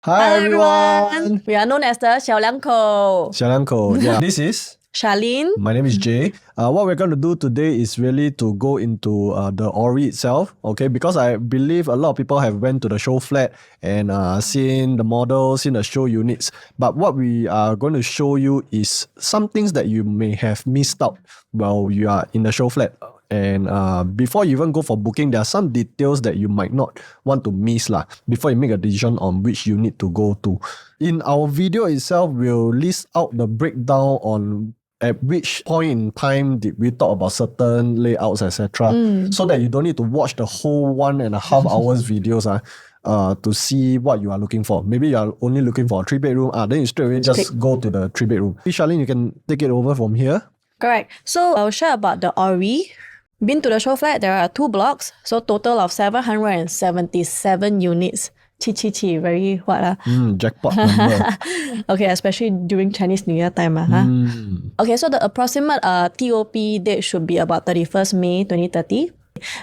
Hi Hello everyone. We are known as the 小两口. Yeah. This is Charlene. My name is Jay. What we're going to do today is really to go into the Orie itself, okay? Because I believe a lot of people have went to the show flat and seen the models, seen the show units. But what we are going to show you is some things that you may have missed out while you are in the show flat. And before you even go for booking, there are some details that you might not want to miss before you make a decision on which unit to go to. In our video itself, we'll list out the breakdown on at which point in time did we talk about certain layouts, etc. So that you don't need to watch the whole 1.5 hours videos to see what you are looking for. Maybe you are only looking for a 3-bedroom, then you straight away just go to the 3-bedroom. Charlene, you can take it over from here. Correct. So I'll share about the Orie. Been to the show flat, there are 2 blocks, so total of 777 units. Very what? Jackpot number. Okay, especially during Chinese New Year time. Okay, so the approximate TOP date should be about 31st May 2030.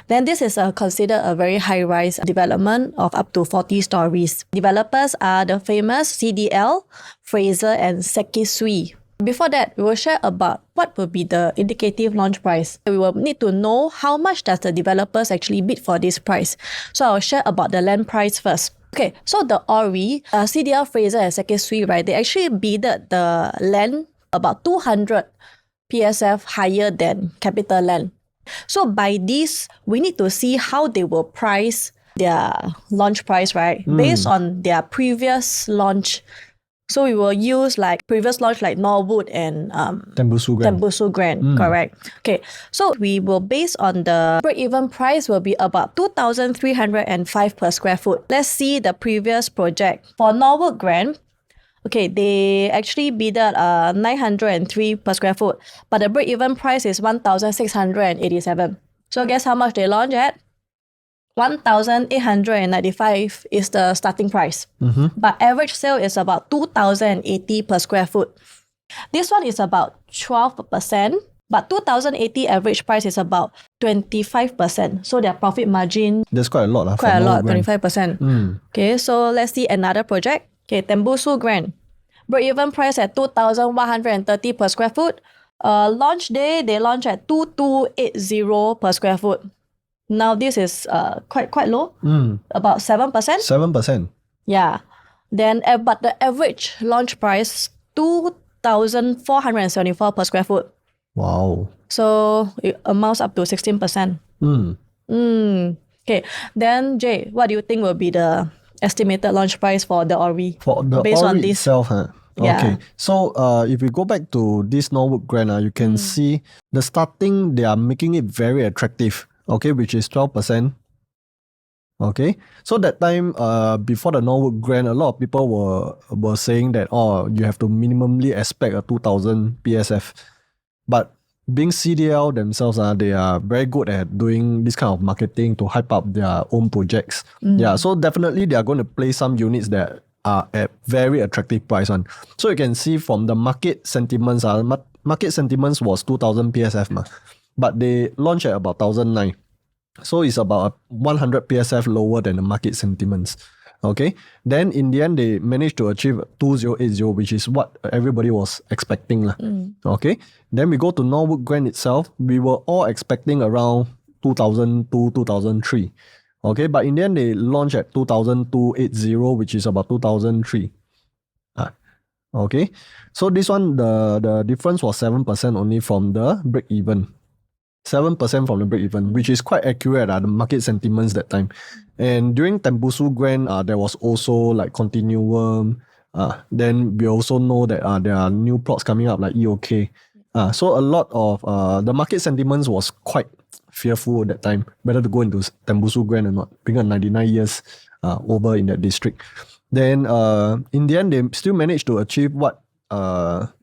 Then this is considered a very high-rise development of up to 40 stories. Developers are the famous CDL, Fraser and Sekisui. Before that, we will share about what will be the indicative launch price. We will need to know how much does the developers actually bid for this price. So I'll share about the land price first. Okay, so the Orie, CDL, Fraser and Sekisui, right, they actually bidded the land about 200 PSF higher than Capital Land. So by this, we need to see how they will price their launch price, right? Based on their previous launch. So we will use like previous launch like Norwood and Tembusu Grand, correct. Okay, so we will base on the break-even price will be about 2,305 per square foot. Let's see the previous project. For Norwood Grand, okay, they actually bidded 903 per square foot, but the break-even price is 1,687. So guess how much they launched at? 1,895 is the starting price. But average sale is about 2,080 per square foot. This one is about 12%, but 2,080 average price is about 25%. So their profit margin... That's quite a lot. Quite a lot, 25%. Okay, so let's see another project. Okay, Tembusu Grand. Break-even price at 2,130 per square foot. Launch day, they launch at 2,280 per square foot. Now this is quite low, about 7%. 7%. Yeah. Then, but the average launch price, 2,474 per square foot. Wow. So it amounts up to 16%. Okay. Then Jay, what do you think will be the estimated launch price for the Orie? For the based Orie on this itself, Yeah. Okay. So if we go back to this Norwood Grand, you can see the starting, they are making it very attractive. Okay, which is 12%. Okay, so that time before the Norwood Grand, a lot of people were saying that you have to minimally expect a 2,000 PSF. But being CDL themselves, they are very good at doing this kind of marketing to hype up their own projects. Yeah, so definitely they are going to place some units that are at very attractive price one. So you can see from the market sentiments, market sentiments was 2,000 PSF but they launched at about 1,009. So it's about 100 PSF lower than the market sentiments. Okay. Then in the end, they managed to achieve 2,080, which is what everybody was expecting. Okay. Then we go to Norwood Grand itself. We were all expecting around 2,002, 2,003. Okay. But in the end, they launched at 2,280, which is about 2,003. Okay. So this one, the difference was 7% only from the break-even. 7% from the break-even, which is quite accurate the market sentiments that time. And during Tembusu Grand, there was also like Continuum. Then we also know that there are new plots coming up like EOK. So a lot of the market sentiments was quite fearful at that time, whether to go into Tembusu Grand or not, being 99 years over in that district. Then in the end, they still managed to achieve what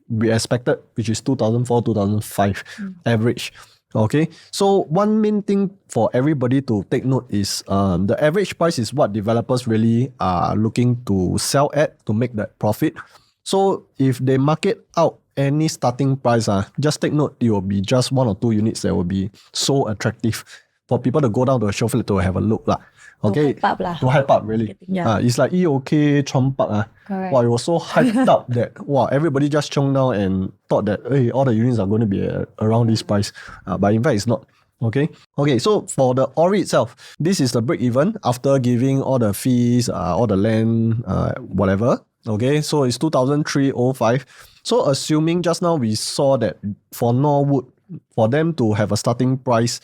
we expected, which is 2004, 2005 average. Okay, so one main thing for everybody to take note is the average price is what developers really are looking to sell at to make that profit. So if they market out any starting price, just take note, it will be just 1 or 2 units that will be so attractive. for people to go down to a show floor to have a look lah. Okay, to hype up lah. To hype up really. It's like EOK Chompak. Correct. Wow, it was so hyped up that everybody just chong down and thought that all the units are going to be around this price. But in fact, it's not. Okay, so for the Orie itself, this is the break even after giving all the fees, all the land, whatever. Okay, so it's 2,305. So assuming just now we saw that for Norwood, for them to have a starting price,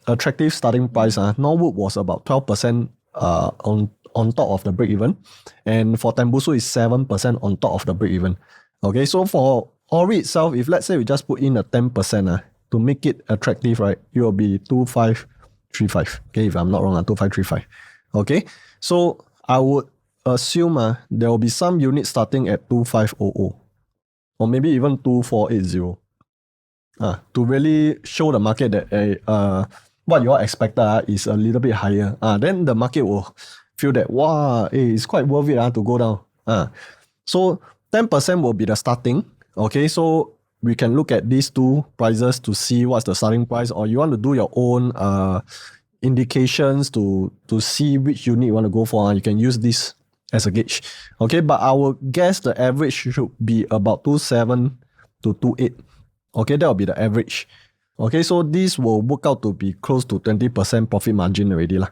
attractive starting price, Norwood was about 12% on top of the break even, and for Tembusu is 7% on top of the break even. Okay, so for Orie itself, if let's say we just put in a 10%, to make it attractive, right, it will be 2,535. Okay, if I'm not wrong, 2,535. Okay, so I would assume there will be some units starting at 2,500 or maybe even 2,480. To really show the market that what you all expected is a little bit higher. Then the market will feel that it's quite worth it to go down. So 10% will be the starting. Okay, so we can look at these two prices to see what's the starting price, or you want to do your own indications to see which unit you want to go for. You can use this as a gauge. Okay, but I will guess the average should be about 2.7 to 2.8. Okay, that will be the average. Okay, so this will work out to be close to 20% profit margin already lah.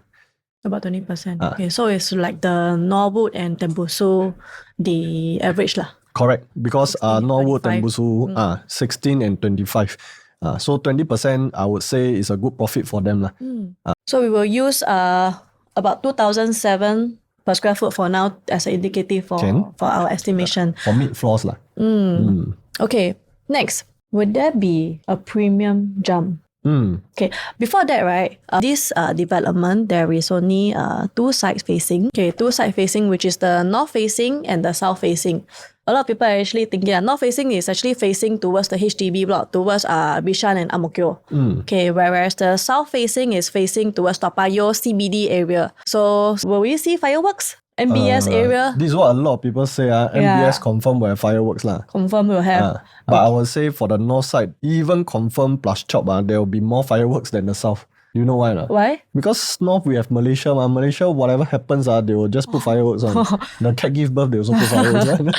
About 20%. Okay, so it's like the Norwood and Tembusu, the average lah. Correct, because Norwood, Tembusu, 16 and 25. So 20% I would say is a good profit for them lah. So we will use about 2,007 per square foot for now as an indicative for our estimation. For mid floors lah. Okay, next, would there be a premium jump? Okay, before that, right, this development, there is only two sides facing. Okay, two side facing, which is the north facing and the south facing. A lot of people are actually thinking north facing is actually facing towards the HDB block, towards Bishan and Ang Mo Kio. Okay, whereas the south facing is facing towards Toa Payoh CBD area. So will we see fireworks? MBS area? This is what a lot of people say. MBS confirm will have fireworks lah. Confirm will have. But I would say for the north side, even confirm plus chop, there will be more fireworks than the south. You know why? Why? Because north we have Malaysia. Malaysia, whatever happens, they will just put fireworks on. The cat give birth, they also put fireworks on.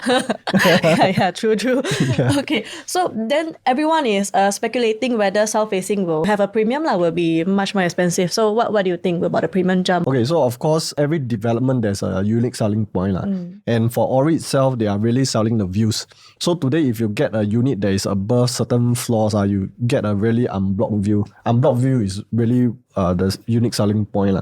True. Yeah. Okay, so then everyone is speculating whether south facing will have a premium will be much more expensive. So what do you think about the premium jump? Okay, so of course, every development there's a unique selling point. And for Orie itself, they are really selling the views. So today, if you get a unit that is above certain floors, you get a really unblocked view. Unblocked view is really the unique selling point.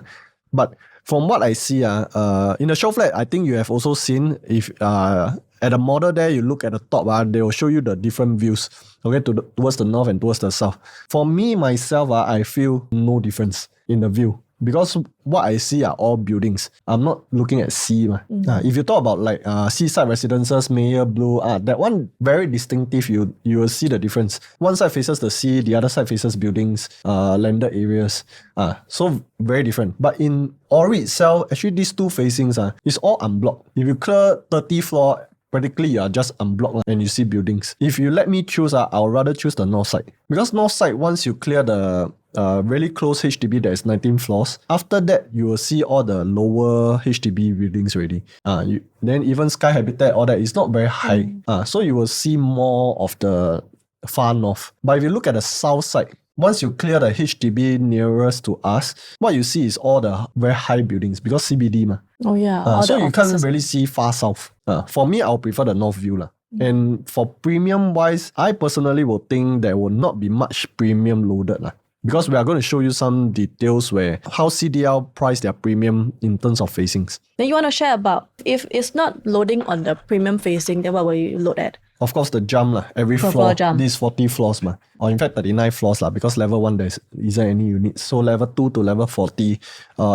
But from what I see, in the show flat, I think you have also seen, if at the model there, you look at the top, they will show you the different views, okay, towards the north and towards the south. For me, myself, I feel no difference in the view. Because what I see are all buildings. I'm not looking at C. If you talk about like seaside residences, Mayor Blue, that one very distinctive. You will see the difference. One side faces the sea, the other side faces buildings, landed areas. So very different. But in Orie itself, actually these two facings is all unblocked. If you clear 30 floor, practically you are just unblocked and you see buildings. If you let me choose, I would rather choose the north side. Because north side, once you clear the really close HDB that is 19 floors, after that you will see all the lower HDB buildings already. Then even Sky Habitat, all that is not very high. So you will see more of the far north. But if you look at the south side, once you clear the HDB nearest to us, what you see is all the very high buildings because CBD. Oh yeah. So you can't really see far south. For me, I'll prefer the north view. And for premium wise, I personally will think there will not be much premium loaded. Because we are going to show you some details where how CDL price their premium in terms of facings. Then you want to share about, if it's not loading on the premium facing, then what will you load at? Of course, the jump every floor, this 40 floors or in fact 39 floors because level 1 there isn't any units. So level 2 to level 40,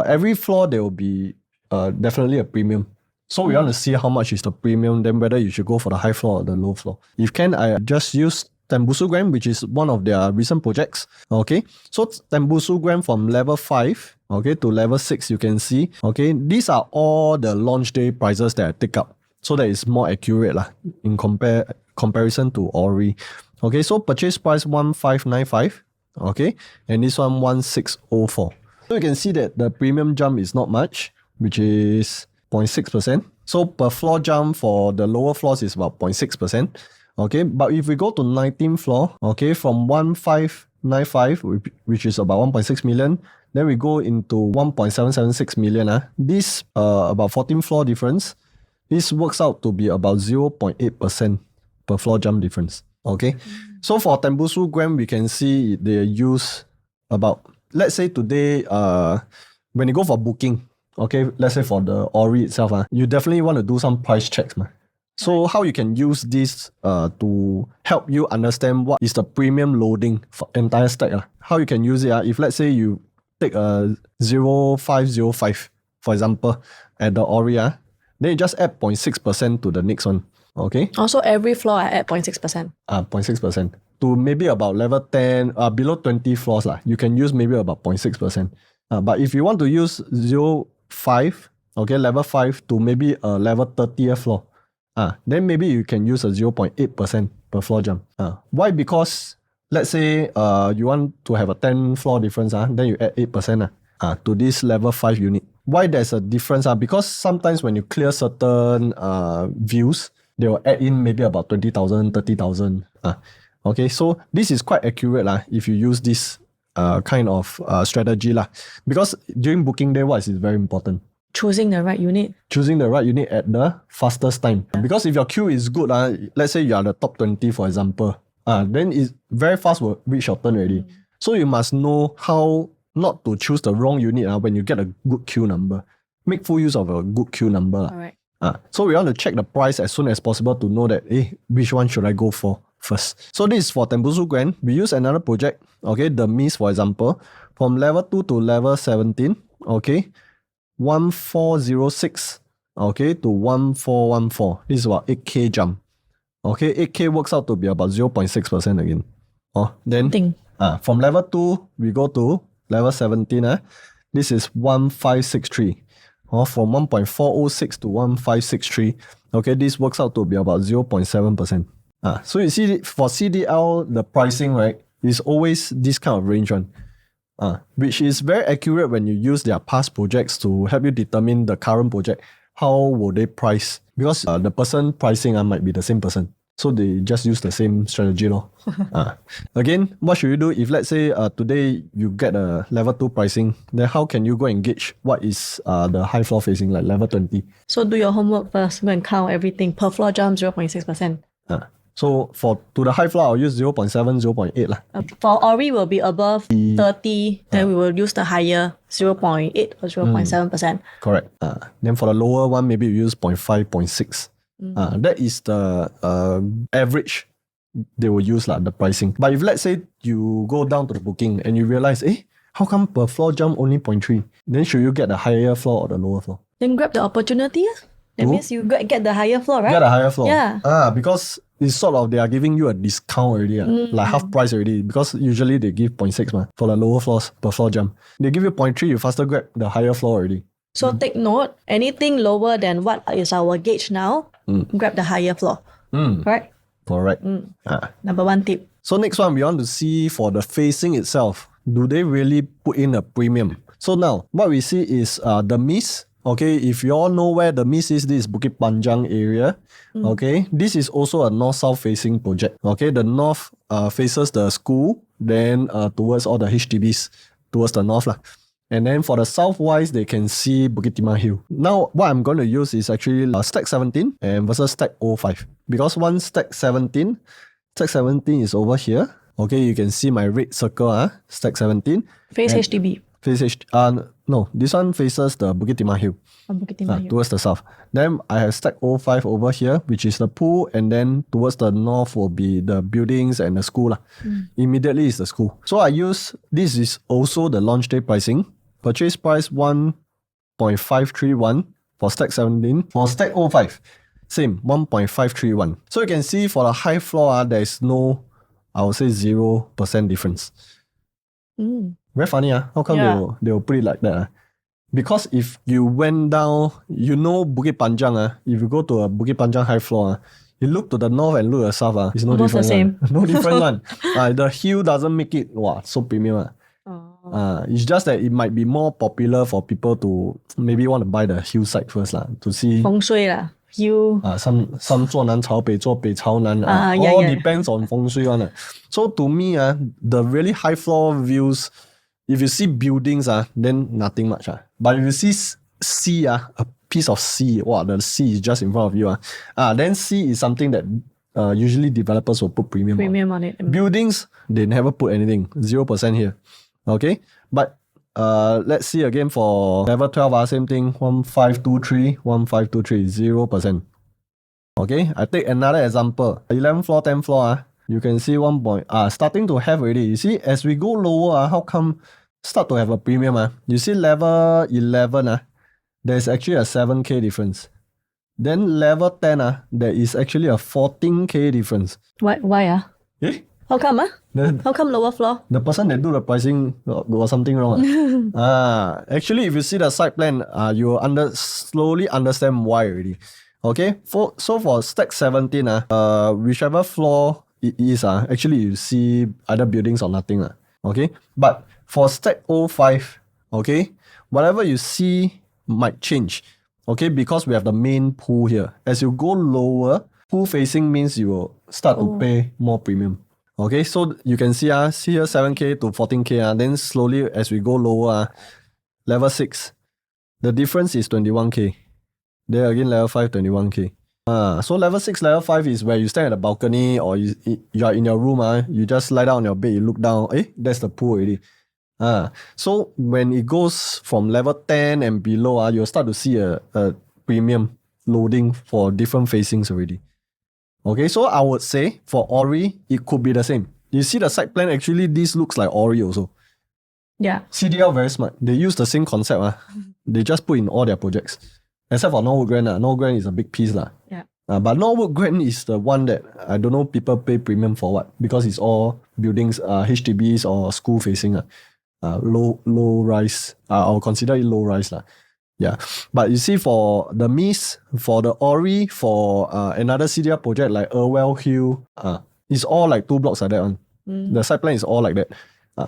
every floor there will be definitely a premium. So we want to see how much is the premium, then whether you should go for the high floor or the low floor. If can, I just use Tembusu Gram, which is one of their recent projects. Okay, so Tembusu Gram from level 5 to level 6, you can see. Okay, these are all the launch day prices that I take up, so that is more accurate in comparison to Orie. Okay, so purchase price 1595. Okay, and this one 1604. So you can see that the premium jump is not much, which is 0.6%. So per floor jump for the lower floors is about 0.6%. Okay, but if we go to 19th floor, okay, from 1595, which is about 1.6 million, then we go into 1.776 million. This about 14th floor difference, this works out to be about 0.8% per floor jump difference. Okay, so for Tembusu Grand, we can see they use about, let's say today, when you go for booking, okay, let's say for the Orie itself, you definitely want to do some price checks. So how you can use this to help you understand what is the premium loading for entire stack. How you can use it, if let's say you take a 0505, for example, at the Orie, then you just add 0.6% to the next one. Okay. Also, every floor I add 0.6%. 0.6%. To maybe about level 10, below 20 floors, you can use maybe about 0.6%. But if you want to use 0.5, okay, level 5 to maybe a level 30th floor, then maybe you can use a 0.8% per floor jump. Why? Because let's say you want to have a 10 floor difference, then you add 8% to this level 5 unit. Why there's a difference? Because sometimes when you clear certain views, they will add in maybe about 20,000, 30,000. Okay, so this is quite accurate if you use this kind of strategy. Because during booking day, what is very important? Choosing the right unit. Choosing the right unit at the fastest time. Because if your queue is good, let's say you are the top 20, for example, then it very fast will reach your turn already. So you must know how not to choose the wrong unit when you get a good queue number. Make full use of a good queue number. All right. So we want to check the price as soon as possible to know that, which one should I go for first. So this is for Tembusu Grand. We use another project, okay, the Miss, for example, from level 2 to level 17, okay, 1406, okay, to 1414. This is about 8K jump. Okay, 8K works out to be about 0.6% again. Then from level 2, we go to level 17. This is 1563. From 1.406 to 1563. Okay, this works out to be about 0.7%. So you see, for CDL, the pricing, right, is always this kind of range one. Which is very accurate when you use their past projects to help you determine the current project. How will they price? Because the person pricing might be the same person. So they just use the same strategy. Again, what should you do if let's say today you get a level 2 pricing, then how can you go and gauge what is the high floor facing, like level 20? So do your homework first. Go and count everything. Per floor jump 0.6%. So to the high floor, I'll use 0.7, 0.8. For Orie will be above 30, then we will use the higher 0.8 or 0.7%. Correct. Then for the lower one, maybe you use 0.5, 0.6. That is the average they will use the pricing. But if let's say you go down to the booking and you realize, how come per floor jump only 0.3? Then should you get the higher floor or the lower floor? Then grab the opportunity. That means you get the higher floor, right? Get the higher floor. Yeah. Because it's sort of they are giving you a discount already, like half price already. Because usually they give 0.6 for the lower floors per floor jump. They give you 0.3, you faster grab the higher floor already. So take note, anything lower than what is our gauge now, grab the higher floor. Correct? Correct. Number one tip. So next one, we want to see for the facing itself. Do they really put in a premium? So now, what we see is the Miss. Okay, if you all know where the Miss is, this is Bukit Panjang area. Okay, this is also a north-south facing project. Okay, the north faces the school, then towards all the HDBs, towards the north. And then for the southwise, they can see Bukit Timah Hill. Now, what I'm going to use is actually stack 17 and versus stack 05. Because one stack 17 is over here. Okay, you can see my red circle, stack 17. Face HDB. No, this one faces the Bukit Timah Hill. Bukit Timah Hill. Towards the south. Then I have stack 05 over here, which is the pool, and then towards the north will be the buildings and the school. Immediately is the school. So I use, this is also the launch day pricing. Purchase price 1.531 for stack 17. For stack 05, same, 1.531. So you can see for the high floor, there is no, I would say 0% difference. Very funny, how come they will put it like that? Because if you went down, Bukit Panjang, if you go to a Bukit Panjang high floor, You look to the north and look to the south, it's no Almost the different. same. No different one. The hill doesn't make it so premium. It's just that it might be more popular for people to maybe want to buy the hillside first to see. 风水啦，hill. Some 坐南朝北，坐北朝南all depends on 风水one. So to me the really high floor views, if you see buildings then nothing much But if you see sea a piece of sea, the sea is just in front of you then sea is something that usually developers will put premium on it. Buildings, they never put anything, 0% here. Okay, but let's see again for level 12 same thing, 1523, 0%. Okay, I take another example, 11th floor, 10th floor you can see starting to have already. You see, as we go lower how come start to have a premium You see level 11 there's actually a 7k difference. Then level 10 there is actually a 14k difference. Why How come How come lower floor? The person that do the pricing got something wrong. Actually, if you see the site plan, you will slowly understand why already. Okay, so for stack 17, whichever floor it is, actually you see either buildings or nothing. Okay, but for stack 05, okay, whatever you see might change. Okay, because we have the main pool here. As you go lower, pool facing means you will start to pay more premium. Okay, so you can see here 7k to 14k then slowly as we go lower level 6, the difference is 21k. There again level 5, 21k. So level 6, level 5 is where you stand at the balcony or you are in your room you just lie down on your bed, you look down, that's the pool already. So when it goes from level 10 and below you'll start to see a premium loading for different facings already. Okay, so I would say for Orie, it could be the same. You see the site plan, actually this looks like Orie also. Yeah. CDL very smart. They use the same concept. They just put in all their projects. Except for Norwood Grand. Norwood Grand is a big piece. Yeah. But Norwood Grand is the one that I don't know people pay premium for what. Because it's all buildings, HDBs or school facing. Low rise. I'll consider it low rise. Yeah, but you see for the Mies, for the Orie, for another CDR project like Irwell Hill, it's all like 2 blocks like that one. The site plan is all like that.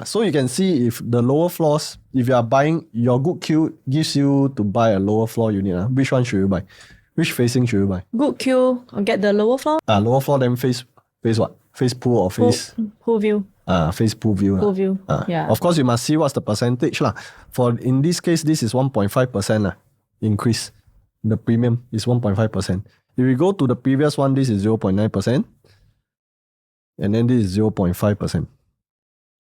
So you can see if the lower floors, if you are buying, your good queue gives you to buy a lower floor unit. Which one should you buy? Which facing should you buy? Good queue, get the lower floor. Lower floor then face what? Face pool or face? Pool view. Face pool view. Pool view, yeah. Of course, you must see what's the percentage. For in this case, this is 1.5% increase. The premium is 1.5%. If we go to the previous one, this is 0.9%. And then this is 0.5%.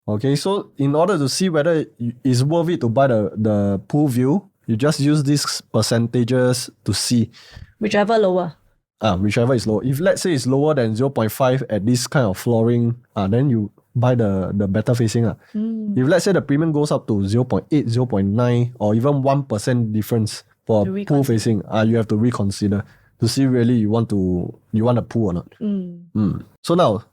Okay, so in order to see whether it's worth it to buy the pool view, you just use these percentages to see. Whichever lower. Whichever is low. If let's say it's lower than 0.5 at this kind of flooring, then you buy the better facing. If let's say the premium goes up to 0.8, 0.9 or even 1% difference for pool facing, you have to reconsider to see really you want a pool or not.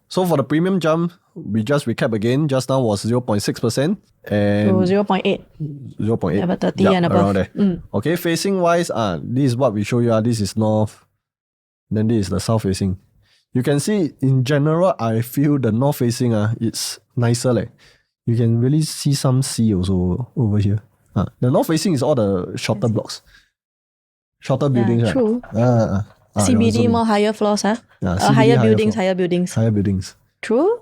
So for the premium jump, we just recap again. Just now was 0.6% and 0.8. 0.8. Level 30 and above. Around there. Okay, facing wise, this is what we show you. This is north. Then this is the south facing. You can see in general, I feel the north facing it's nicer. You can really see some sea also over here. The north facing is all the shorter blocks. Shorter buildings. True. CBD more higher floors, higher buildings, higher buildings. Higher buildings. True.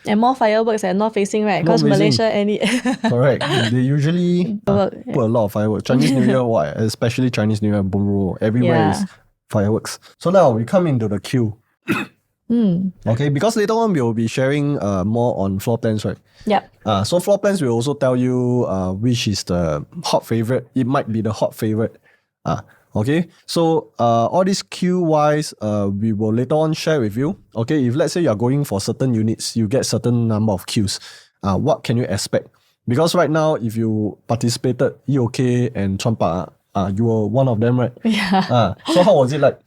And more fireworks at north facing, right? Because Malaysia Correct. They usually put a lot of fireworks. Chinese New Year, especially Chinese New Year, Boom, everywhere is fireworks. So now we come into the queue. Okay, because later on we'll be sharing more on floor plans, right? Yep. So floor plans will also tell you which is the hot favorite. It might be the hot favorite. Okay, so all these queue wise, we will later on share with you. Okay, if let's say you're going for certain units, you get certain number of queues. What can you expect? Because right now, if you participated EOK and Champa, you were one of them, right? Yeah. So how was it like?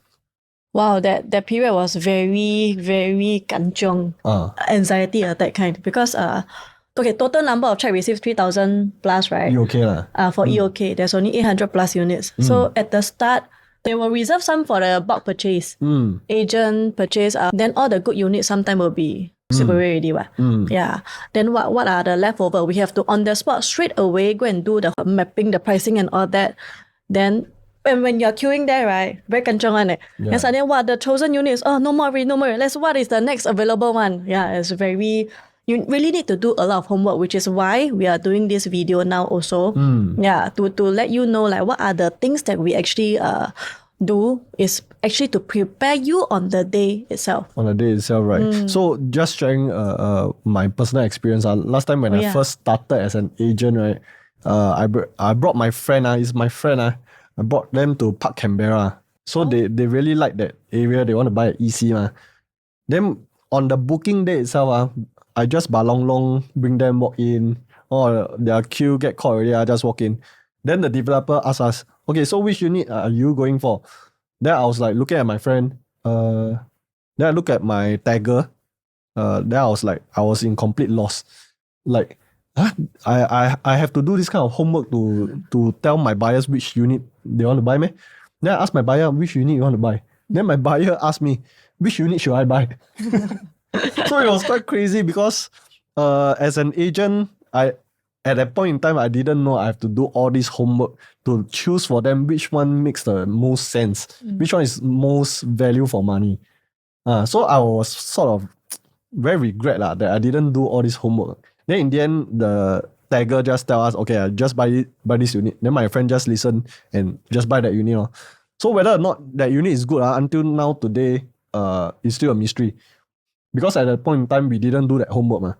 Wow, that period was very, very kanchong, anxiety attack kind. Because total number of check received 3,000 plus, right? EOK lah. For EOK, there's only 800 plus units. So at the start, They will reserve some for the bulk purchase, agent purchase. Then all the good units sometimes will be super already. Yeah. Then what are the leftover? We have to on the spot straight away go and do the mapping, the pricing and all that. Then when you're queuing there, right, very kanchong one. And suddenly what the chosen units? Oh, no more. What is the next available one? Yeah, it's very. You really need to do a lot of homework, which is why we are doing this video now also. Yeah, to let you know like what are the things that we actually do is actually to prepare you on the day itself. On the day itself, right? So just sharing my personal experience. Last time when I first started as an agent, right, I brought my friend. It's my friend. I brought them to Park Canberra. So they really like that area. They want to buy an EC. Then on the booking day itself, I just balong bring them walk in. Or their queue get caught already, I just walk in. Then the developer asks us, okay, so which unit are you going for? Then I was like looking at my friend. Then I look at my tagger. Then I was in complete loss. Like, I have to do this kind of homework to tell my buyers which unit they want to buy me. Then I ask my buyer which unit you want to buy. Then my buyer asked me, which unit should I buy? So it was quite crazy because as an agent, at that point in time, I didn't know I have to do all this homework to choose for them which one makes the most sense, which one is most value for money. So I was sort of very regret that I didn't do all this homework. Then in the end, the tagger just tell us, okay, I just buy this unit. Then my friend just listen and just buy that unit. So whether or not that unit is good, until now today, is still a mystery. Because at that point in time, we didn't do that homework.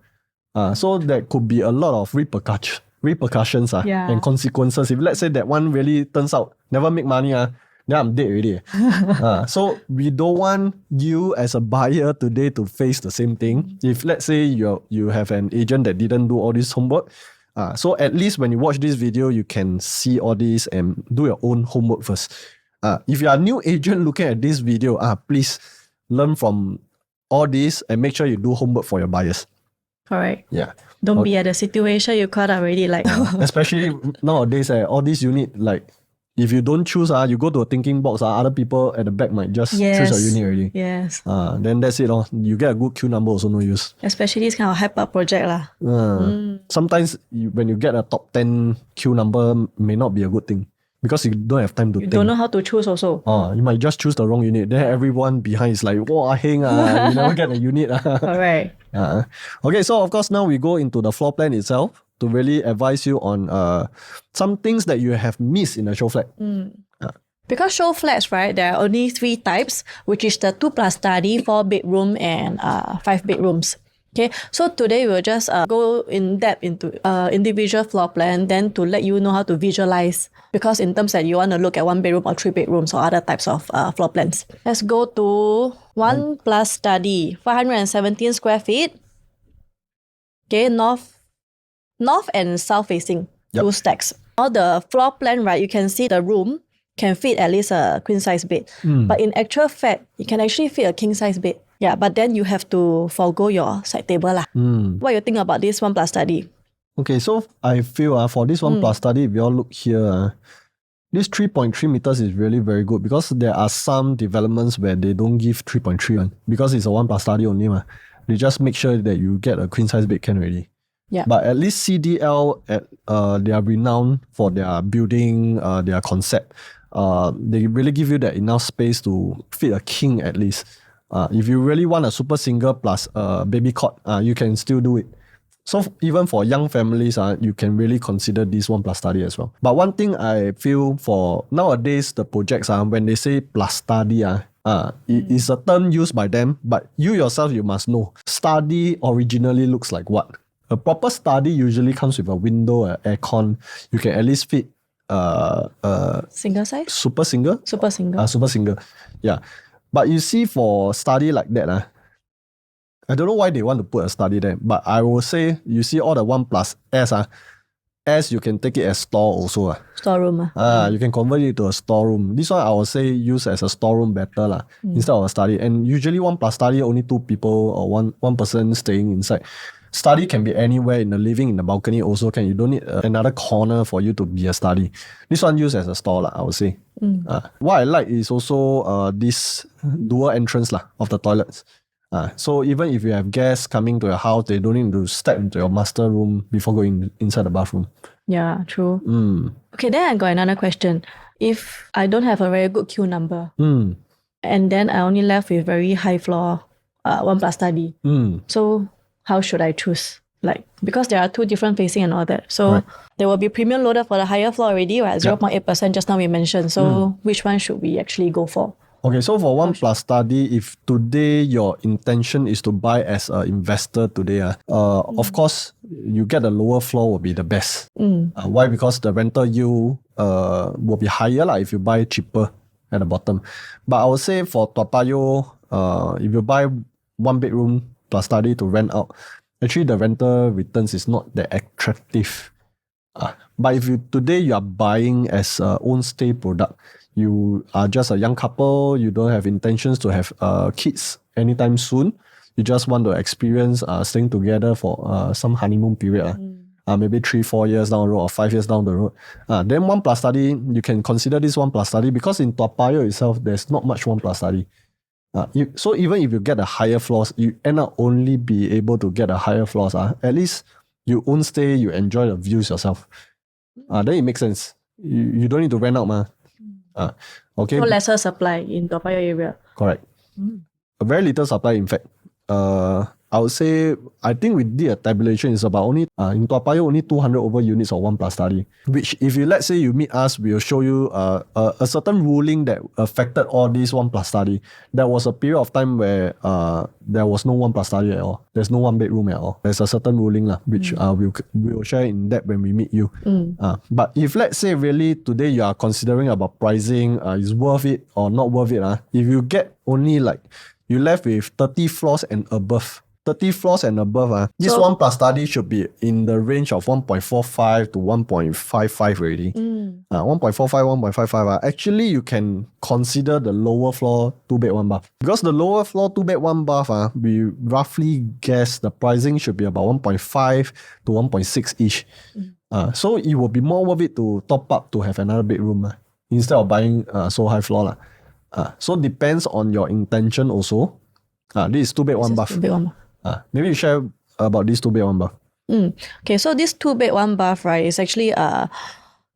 So there could be a lot of repercussions and consequences. If let's say that one really turns out never make money, then I'm dead already. So we don't want you as a buyer today to face the same thing. If let's say you have an agent that didn't do all this homework, so at least when you watch this video, you can see all this and do your own homework first. If you are a new agent looking at this video, please learn from all this and make sure you do homework for your buyers. Correct. Yeah. Don't be at the situation you caught already. Like especially nowadays, all these unit, like if you don't choose, you go to a thinking box, other people at the back might just choose your unit already. Yes. Then that's it. You get a good queue number, also no use. Especially this kind of hyper project. Sometimes when you get a top 10 queue number, may not be a good thing. Because you don't have time to think. You don't know how to choose also. You might just choose the wrong unit. Then everyone behind is like, wow, heng, you never get a unit. Alright. Okay, so of course now we go into the floor plan itself to really advise you on some things that you have missed in a show flat. Because show flats, right, there are only 3 types, which is the 2+ study, 4 bedroom and 5 bedrooms. Okay, so today we'll just go in depth into individual floor plan, then to let you know how to visualize. Because in terms that you want to look at 1 bedroom or 3 bedrooms or other types of floor plans. Let's go to 1+ study, 517 square feet. Okay, north and south facing, 2 stacks. All the floor plan, right, you can see the room can fit at least a queen size bed. But in actual fact, it can actually fit a king size bed. Yeah, but then you have to forgo your side table. What do you think about this 1+ study? Okay, so I feel for this 1+ study, if you all look here, this 3.3 meters is really very good because there are some developments where they don't give 3.3 because it's a 1+ study only. They just make sure that you get a queen size bed can already. Yeah. But at least CDL, they are renowned for their building, their concept. They really give you that enough space to fit a king at least. If you really want a super single plus baby cot, you can still do it. So even for young families, you can really consider this 1+ study as well. But one thing I feel for nowadays, the projects, when they say plus study, it is a term used by them, but you yourself, you must know. Study originally looks like what? A proper study usually comes with a window, an aircon. You can at least fit single size? Super single? Super single. Super single. Yeah. But you see for study like that, I don't know why they want to put a study there, but I will say you see all the 1+ S, S you can take it as store also. Storeroom. You can convert it to a storeroom. This one I will say use as a storeroom better instead of a study. And usually 1+ study only 2 people or one person staying inside. Study can be anywhere in the living, in the balcony also can. You don't need another corner for you to be a study. This one used as a store, I would say. What I like is also this dual entrance of the toilets. So even if you have guests coming to your house, they don't need to step into your master room before going inside the bathroom. Yeah, true. Okay, then I got another question. If I don't have a very good queue number, and then I only left with very high floor 1+ study, so how should I choose? Because there are two different facing and all that. So there will be premium loaded for the higher floor already, right? 0.8% just now we mentioned. So which one should we actually go for? Okay, so for 1+ study, if today your intention is to buy as an investor today, of course, you get the lower floor will be the best. Why? Because the rental yield will be higher if you buy cheaper at the bottom. But I would say for Toa Payoh, if you buy 1 bedroom plus study to rent out, actually the rental returns is not that attractive. But if today you are buying as a own stay product, you are just a young couple, you don't have intentions to have kids anytime soon, you just want to experience staying together for some honeymoon period, maybe 3-4 years down the road or 5 years down the road, then 1+ study, you can consider this 1+ study because in Toa Payoh itself, there's not much 1+ study. So even if you get a higher floors, you end up only be able to get a higher floors. At least you own stay, you enjoy the views yourself. Then it makes sense. You don't need to rent out. Okay. So lesser supply in Toa Payoh area. Correct. A very little supply, in fact. I would say, I think we did a tabulation, it's about only, in Toa Payoh, only 200 over units of 1+ study. Which, if let's say you meet us, we'll show you a certain ruling that affected all these 1+ study. There was a period of time where there was no 1+ study at all. There's no 1 bedroom at all. There's a certain ruling, which we'll share in depth when we meet you. But if let's say really today you are considering about pricing, is worth it or not worth it, if you get only you left with 30 floors and above. 30 floors and above, this 1+ study should be in the range of 1.45 to 1.55 already. 1.45, 1.55. Actually, you can consider the lower floor 2-bed 1 bath. Because the lower floor 2-bed 1 bath, we roughly guess the pricing should be about 1.5 to 1.6-ish. So it will be more worth it to top up to have another bedroom instead of buying so high floor. So depends on your intention also. This is 2-bed 1 bath. 2-bed 1 bath. Maybe you share about this 2-bed 1 bath. Okay, so this 2-bed 1 bath, right, is actually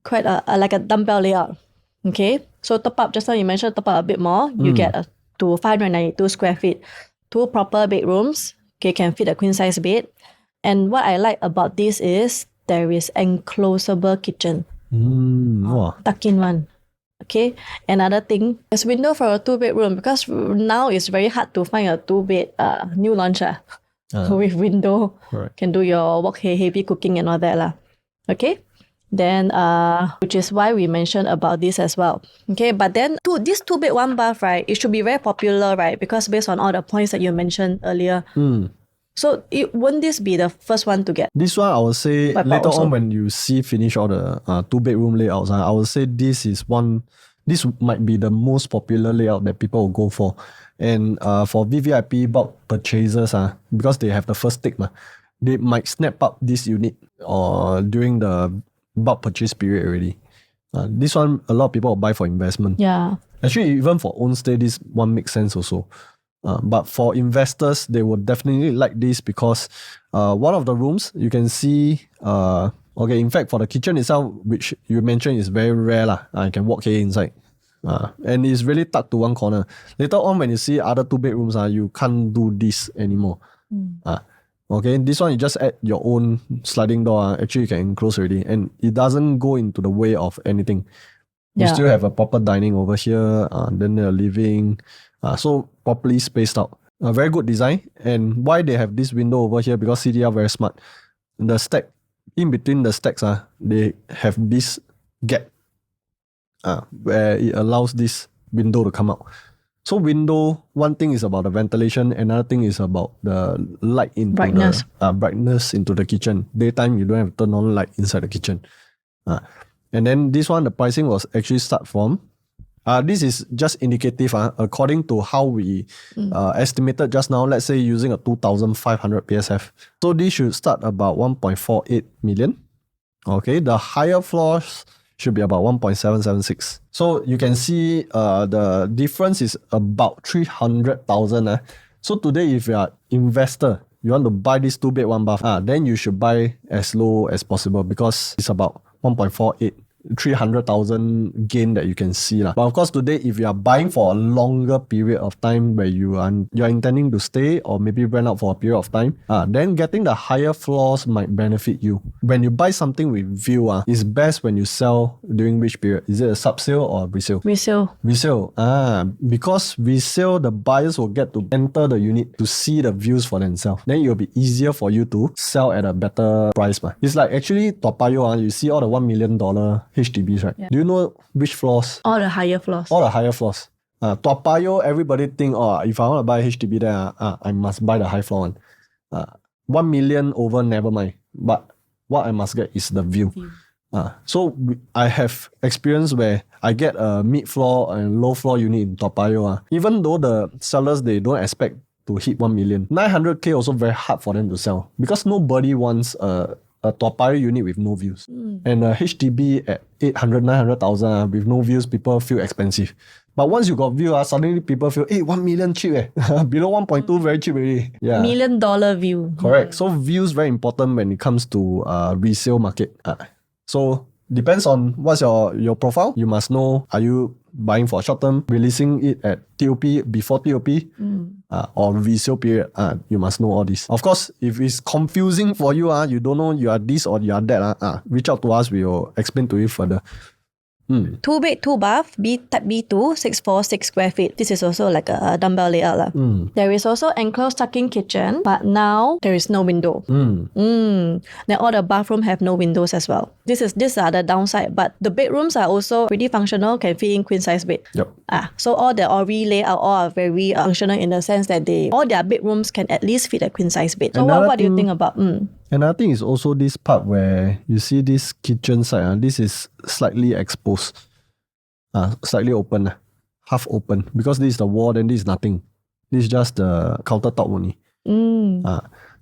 quite like a dumbbell layout. Okay, so top up, just now you mentioned top up a bit more, you get to 592 square feet, 2 proper bedrooms, okay, can fit a queen size bed. And what I like about this is there is enclosable kitchen. Tuck in one. Okay, another thing, there's window for a 2-bedroom because now it's very hard to find a 2-bed new launcher with window. Correct. Can do your wok heavy cooking and all that. Okay, then which is why we mentioned about this as well. Okay, but then this 2-bed 1 bath, right, it should be very popular, right, because based on all the points that you mentioned earlier. So won't this be the first one to get? This one, I would say later on when you finish all the 2-bedroom layouts, I would say this might be the most popular layout that people will go for. And for VVIP bulk purchasers, because they have the first take, they might snap up this unit or during the bulk purchase period already. This one, a lot of people will buy for investment. Yeah. Actually, even for own stay, this one makes sense also. But for investors, they would definitely like this because one of the rooms, you can see, in fact, for the kitchen itself, which you mentioned is very rare, you can walk here inside. And it's really tucked to one corner. Later on, when you see other 2 bedrooms, you can't do this anymore. This one, you just add your own sliding door. Actually, you can close already. And it doesn't go into the way of anything. You still have a proper dining over here, then the living. So properly spaced out. Very good design. And why they have this window over here? Because CDR very smart. The stack, in between the stacks, they have this gap where it allows this window to come out. So window, one thing is about the ventilation, another thing is about the light into brightness. Brightness into the kitchen. Daytime, you don't have to turn on light inside the kitchen. And then this one, the pricing was actually start from This is just indicative. According to how we estimated just now, let's say using a 2,500 PSF. So this should start about 1.48 million. Okay, the higher floors should be about 1.776. So you can see the difference is about 300,000. So today, if you are investor, you want to buy this 2-bed 1-bath, then you should buy as low as possible because it's about 1.48. 300,000 gain that you can see. But of course, today, if you are buying for a longer period of time where you're intending to stay or maybe rent out for a period of time, then getting the higher floors might benefit you. When you buy something with view, it's best when you sell during which period? Is it a sub-sale or resale? Resale. Resale. Because resale, the buyers will get to enter the unit to see the views for themselves. Then it will be easier for you to sell at a better price. It's like actually Toa Payoh, you see all the $1 million HDBs, right? Yeah. Do you know which floors? All the higher floors. All the higher floors. Toa Payoh, everybody think, if I want to buy HDB there, I must buy the high floor one. 1 million over, never mind. But what I must get is the view. So I have experience where I get a mid-floor and low-floor unit in Toa Payoh. Even though the sellers, they don't expect to hit 1 million. 900K also very hard for them to sell because nobody wants a Toa Payoh unit with no views. And a HDB at 800, 900,000 with no views, people feel expensive. But once you got view, suddenly people feel, 1 million cheap. Below 1.2, very cheap already. Yeah. $1 million view. Correct. So views very important when it comes to resale market. So depends on what's your profile. You must know, are you buying for short term, releasing it at TOP, before TOP, or resale period? You must know all this. Of course, if it's confusing for you, you don't know you are this or you are that, reach out to us, we will explain to you further. 2-bed, 2-bath, type B2, 646 square feet. This is also like a dumbbell layout. There is also enclosed tuck-in kitchen, but now there is no window. Then all the bathroom have no windows as well. These are the downside, but the bedrooms are also pretty functional, can fit in queen size bed. Yep. So all the Orie layout all are very functional in the sense that all their bedrooms can at least fit a queen size bed. So what do you think about? Another thing is also this part where you see this kitchen side, this is slightly exposed, slightly open, half open, because this is the wall, then this is nothing. This is just the countertop only.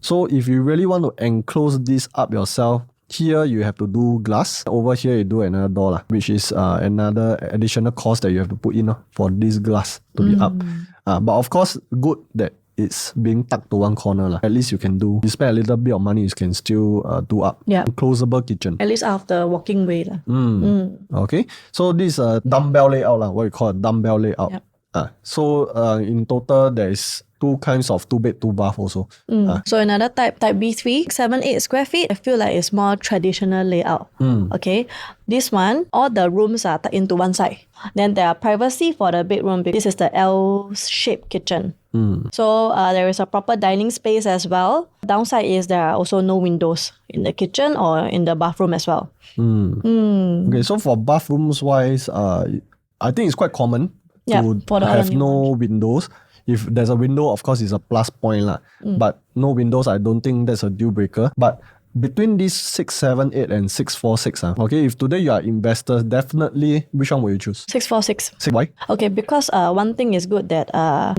So if you really want to enclose this up yourself, here you have to do glass. Over here you do another door, which is another additional cost that you have to put in for this glass to be up. But of course, good that it's being tucked to one corner. At least you can do, you spend a little bit of money, you can still do up. Yeah. Closable kitchen. At least out of the walking way. Okay. So this is a dumbbell layout, what we call a dumbbell layout. Yep. So in total, there is 2 kinds of 2-bed 2-bath also. So another type B3, 78 square feet. I feel like it's more traditional layout. Okay. This one, all the rooms are tucked into one side. Then there are privacy for the bedroom. This is the L-shaped kitchen. So there is a proper dining space as well. Downside is there are also no windows in the kitchen or in the bathroom as well. Okay, so for bathrooms wise, I think it's quite common to have no windows. If there's a window, of course, it's a plus point. But no windows, I don't think that's a deal breaker. But between these 678 and 646, okay, if today you are investors, definitely, which one will you choose? 646. Why? Okay, because one thing is good that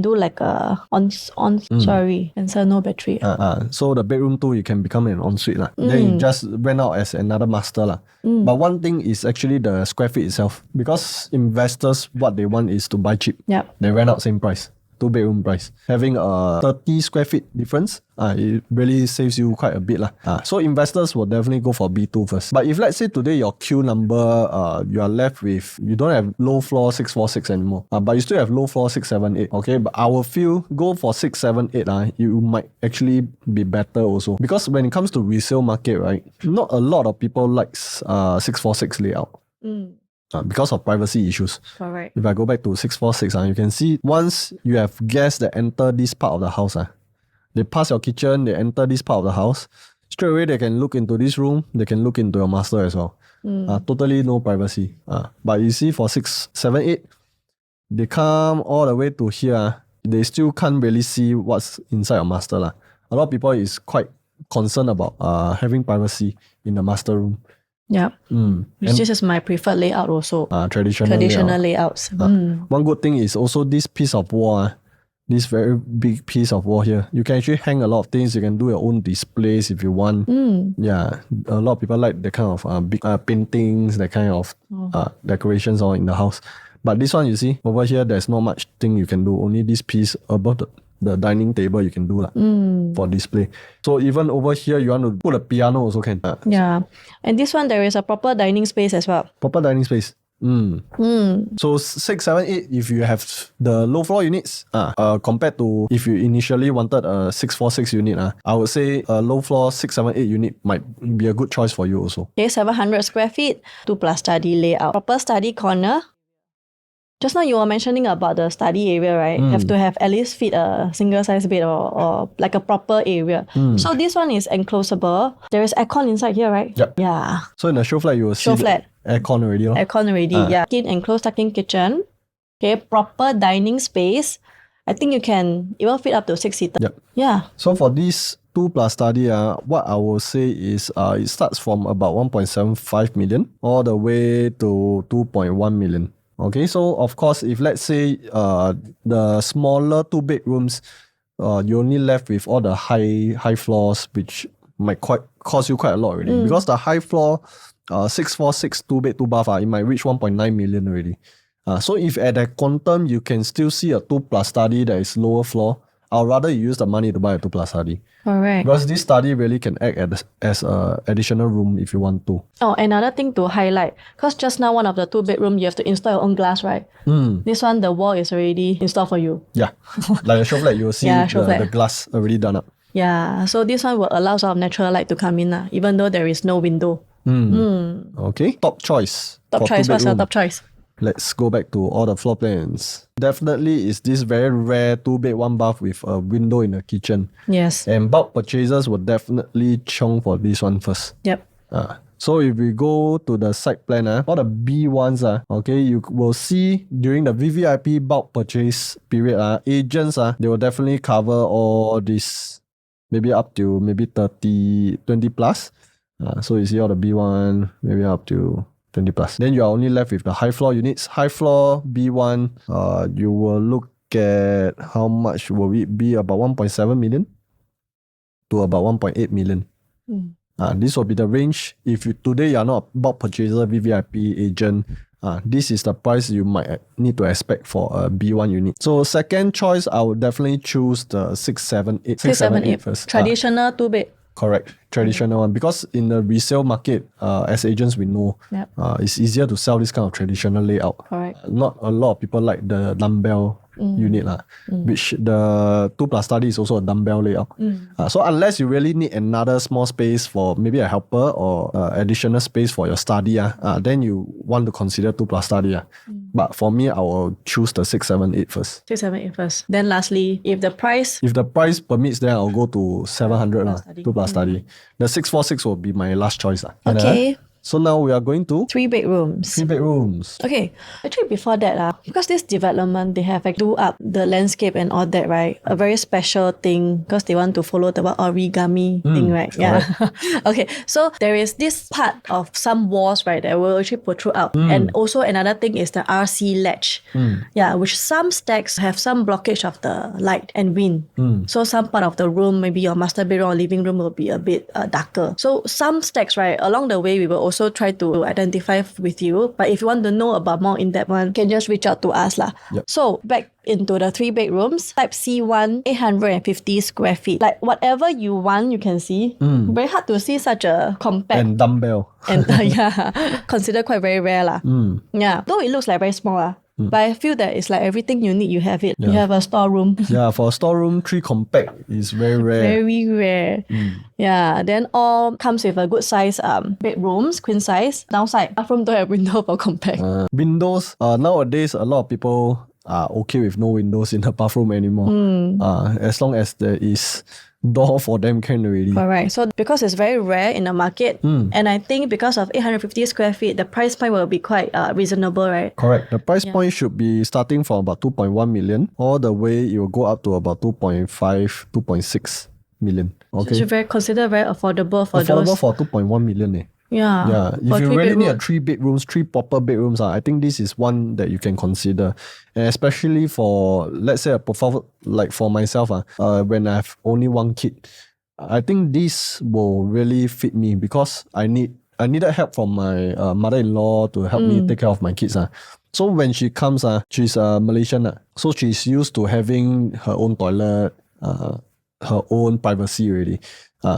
do like a answer no battery. So the bedroom too, you can become an ensuite. Then you just rent out as another master. But one thing is actually the square feet itself. Because investors, what they want is to buy cheap. Yep. They rent out same price. 2-bedroom price. Having a 30 square feet difference, it really saves you quite a bit. So investors will definitely go for B2 first. But if let's say today your Q number, you are left with, you don't have low floor 646 anymore, but you still have low floor 678. Okay, but I will feel go for 678. You might actually be better also. Because when it comes to resale market, right, not a lot of people likes 646 layout. Because of privacy issues. Correct. If I go back to 646, you can see once you have guests that enter this part of the house, they pass your kitchen, they enter this part of the house, straight away they can look into this room, they can look into your master as well. Totally no privacy. But you see for 678, they come all the way to here, they still can't really see what's inside your master. A lot of people is quite concerned about having privacy in the master room. Yeah. Which And this is my preferred layout also. traditional layouts. One good thing is also this piece of wall, this very big piece of wall here. You can actually hang a lot of things. You can do your own displays if you want. Yeah, a lot of people like the kind of big paintings, that kind of decorations all in the house. But this one, you see, over here, there's not much thing you can do. Only this piece above the dining table you can do for display. So even over here, you want to put a piano also can. Yeah. And this one, there is a proper dining space as well. Proper dining space. So 6, 7, 8, if you have the low floor units, compared to if you initially wanted a 646 unit, I would say a low floor 6, 7, 8 unit might be a good choice for you also. Okay, 700 square feet, 2+ study layout. Proper study corner. Just now you were mentioning about the study area, right? Have to have at least fit a single size bed or like a proper area. So this one is enclosable. There is aircon inside here, right? Yep. Yeah. So in the show flat, you will see Show flat. aircon already. Aircon already, yeah. Enclosed tuck-in kitchen. Okay, proper dining space. I think you can even fit up to 6-seater. Yep. Yeah. So for this 2+ study, what I will say is it starts from about 1.75 million all the way to 2.1 million. Okay, so of course, if let's say the smaller 2 bedrooms, you're only left with all the high floors, which might cost you quite a lot already. Because the high floor 646 2 bed 2 bath, it might reach 1.9 million already. So if at that quantum you can still see a 2+ study that is lower floor, I'd rather you use the money to buy a 2+ study. Correct. Because this study really can act as a additional room if you want to. Oh, another thing to highlight, because just now one of the 2 bedroom you have to install your own glass, right? This one, the wall is already installed for you. Yeah, like a show flat, you'll see the glass already done up. Yeah, so this one will allow some natural light to come in, even though there is no window. Okay, top choice. What's your top choice? Let's go back to all the floor plans. Definitely is this very rare 2 bed 1 bath with a window in the kitchen. Yes. And bulk purchasers will definitely chong for this one first. Yep. So if we go to the site plan, all the B ones, okay, you will see during the VVIP bulk purchase period, agents, they will definitely cover all this, maybe up to maybe 20 plus. So you see all the B1, maybe up to 20 plus. Then you are only left with the high floor units. High floor B1, you will look at how much will it be, about 1.7 million to about 1.8 million. This will be the range. If today you are not a bulk purchaser, VVIP agent, this is the price you might need to expect for a B1 unit. So second choice, I would definitely choose the 678. 678 first. Traditional 2 bed. Correct. Traditional one. Because in the resale market, as agents we know, it's easier to sell this kind of traditional layout. Correct. Not a lot of people like the dumbbell unit, which the 2+ study is also a dumbbell layout. So unless you really need another small space for maybe a helper or additional space for your study, then you want to consider 2+ study. But for me, I will choose the 678 first. 678 first. Then lastly, if the price permits, then I'll go to 700 2+ study. The 646 will be my last choice. Okay. So now we are going to 3 bedrooms. 3 bedrooms. Okay. Actually, before that, because this development, they have do up the landscape and all that, right? A very special thing because they want to follow the origami thing, right? Yeah. Okay. So there is this part of some walls, right, that will actually protrude out. And also another thing is the RC ledge. Yeah, which some stacks have some blockage of the light and wind. So some part of the room, maybe your master bedroom or living room will be a bit darker. So some stacks, right, along the way, we will also try to identify with you. But if you want to know about more in-depth one, you can just reach out to us. Yep. So back into the 3 bedrooms, type C1, 850 square feet. Like whatever you want, you can see. Very hard to see such a compact. And dumbbell. And yeah, considered quite very rare. Yeah, though it looks like very small. But I feel that it's like everything you need, you have it. You have a storeroom. Yeah, for a storeroom, 3 compact is very rare. Very rare. Yeah, then all comes with a good size bedrooms, queen size. Downside, bathroom don't have window for compact. Windows, nowadays a lot of people are okay with no windows in the bathroom anymore. As long as there is door for them can already. Correct. So because it's very rare in the market, and I think because of 850 square feet, the price point will be quite reasonable, right? Correct. The price point should be starting from about 2.1 million, all the way it will go up to about 2.5, 2.6 million. Okay. So it's considered very affordable for those. Affordable for 2.1 million. Yeah, if For you three really need a bedrooms. three proper bedrooms, I think this is one that you can consider. And especially for, let's say, a profile like for myself, when I have only one kid, I think this will really fit me because I needed help from my mother-in-law to help me take care of my kids. So when she comes, she's Malaysian. So she's used to having her own toilet, her own privacy already.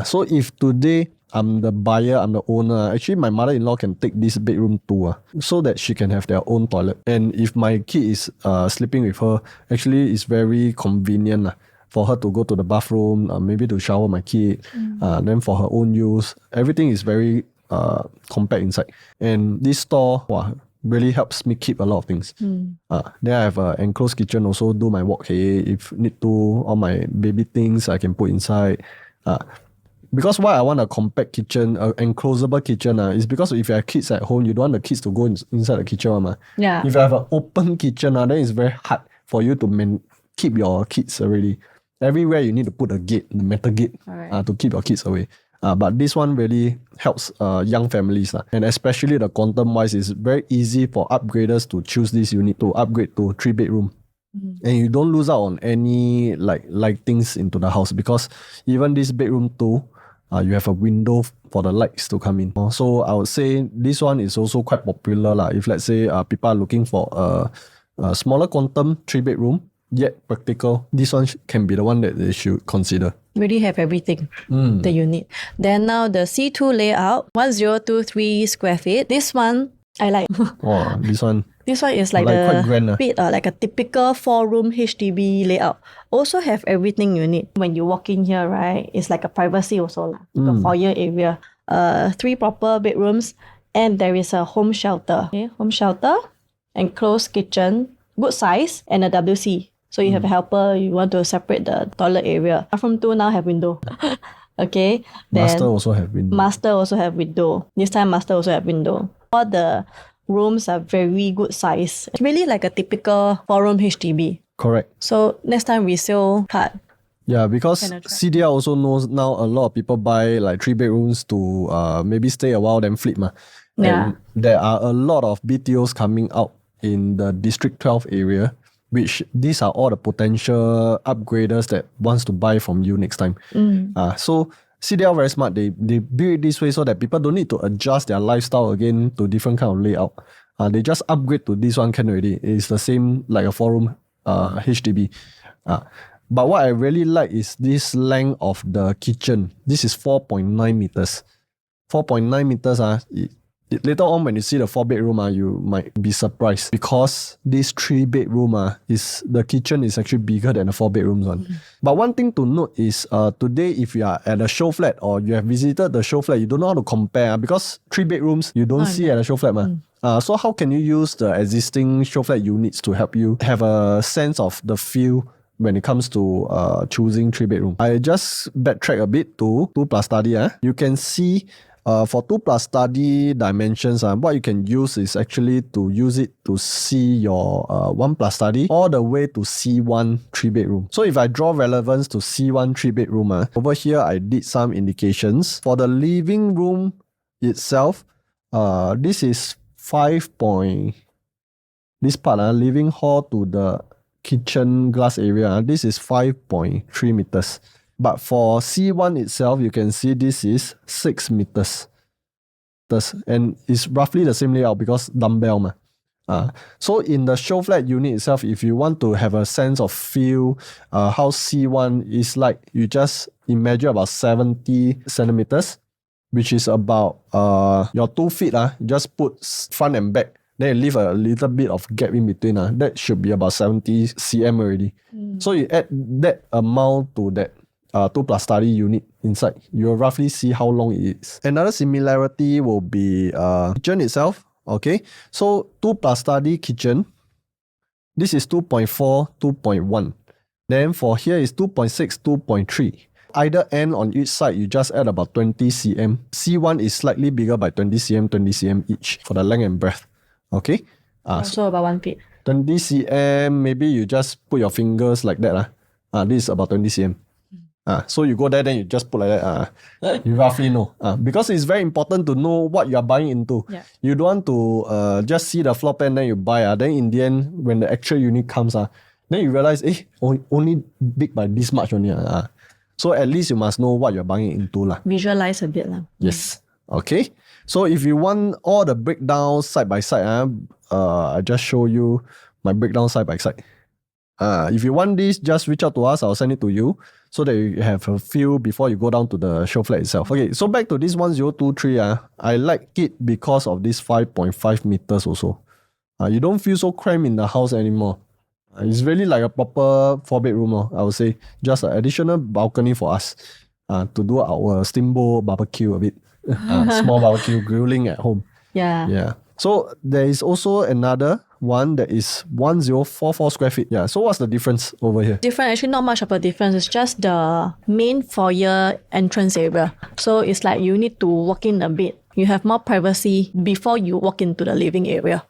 So if today I'm the buyer, I'm the owner, actually my mother-in-law can take this bedroom too, so that she can have their own toilet. And if my kid is sleeping with her, actually it's very convenient for her to go to the bathroom, maybe to shower my kid, then for her own use. Everything is very compact inside. And this store, really helps me keep a lot of things. Then I have an enclosed kitchen also, do my wok hay if need to, all my baby things I can put inside. Because why I want a compact kitchen, an enclosable kitchen, is because if you have kids at home, you don't want the kids to go inside the kitchen. Yeah. If you have an open kitchen, then it's very hard for you to keep your kids already. Everywhere you need to put a gate, the metal gate, to keep your kids away. But this one really helps young families. And especially the quantum wise, it's very easy for upgraders to choose this unit to upgrade to 3-bedroom. And you don't lose out on any lightings into the house because even this bedroom too, you have a window for the lights to come in. So I would say this one is also quite popular. If let's say people are looking for a smaller quantum 3-bedroom, yet practical, this one can be the one that they should consider. Really have everything that you need. Then now the C2 layout, 1023 square feet. This one I like. This one. This one is like quite grand, bit like a typical 4-room HDB layout. Also have everything you need. When you walk in here, right, it's like a privacy also. The foyer area. 3 proper bedrooms, and there is a home shelter. Okay, home shelter, enclosed kitchen, good size, and a WC. So you have a helper, you want to separate the toilet area. Bathroom 2 now have window. Okay. Then Master also have window. Master also have window. This time master also have window. All the rooms are very good size. It's really like a typical 4-room HDB. Correct. So next time resale part. Yeah, because CDR also knows now a lot of people buy like 3 bedrooms to maybe stay a while then flip. And there are a lot of BTOs coming out in the District 12 area, which these are all the potential upgraders that wants to buy from you next time. So CDL very smart. They build it this way so that people don't need to adjust their lifestyle again to different kind of layout. They just upgrade to this one can already. It's the same like a 4-room HDB. But what I really like is this length of the kitchen. This is 4.9 meters. 4.9 meters. Later on, when you see the 4-bedroom, you might be surprised because this 3-bedroom, the kitchen is actually bigger than the 4-bedrooms one. But one thing to note is today, if you are at a show flat or you have visited the show flat, you don't know how to compare because 3 bedrooms you don't see at a show flat. So how can you use the existing show flat units to help you have a sense of the feel when it comes to choosing 3-bedroom? I just backtrack a bit to 2+ study. You can see for 2+ study dimensions, what you can use is actually to use it to see your 1+ study all the way to C1 3-bedroom. So if I draw relevance to C1 3-bedroom, over here I did some indications. For the living room itself, this is 5. This part, living hall to the kitchen glass area, this is 5.3 meters. But for C1 itself, you can see this is 6 meters. And it's roughly the same layout because dumbbell. So in the show flat unit itself, if you want to have a sense of feel, how C1 is like, you just imagine about 70 centimeters, which is about your 2 feet. You just put front and back. Then you leave a little bit of gap in between. That should be about 70 cm already. So you add that amount to that 2+ study unit inside, you'll roughly see how long it is. Another similarity will be kitchen itself. Okay, so 2+ study kitchen, this is 2.4, 2.1. Then for here is 2.6, 2.3. Either end on each side, you just add about 20 cm. C1 is slightly bigger by 20 cm each for the length and breadth. Okay. So about 1 feet. 20 cm, maybe you just put your fingers like that. This is about 20 cm. So you go there, then you just put like that. You roughly know. Because it's very important to know what you are buying into. Yeah. You don't want to just see the floor plan, then you buy. Then in the end, when the actual unit comes, then you realize, only big by this much only. So at least you must know what you're buying into. Visualize a bit. Yes. Okay. So if you want all the breakdowns side by side, I just show you my breakdown side by side. If you want this, just reach out to us. I'll send it to you so that you have a feel before you go down to the show flat itself. Okay, so back to this 1023. I like it because of this 5.5 meters also. You don't feel so cramped in the house anymore. It's really like a proper 4-bedroom, I would say. Just an additional balcony for us to do our steamboat barbecue a bit. Small barbecue grilling at home. Yeah. So there is also another one that is 1044 square feet. Yeah. So what's the difference over here? Actually not much of a difference. It's just the main foyer entrance area. So it's like you need to walk in a bit. You have more privacy before you walk into the living area.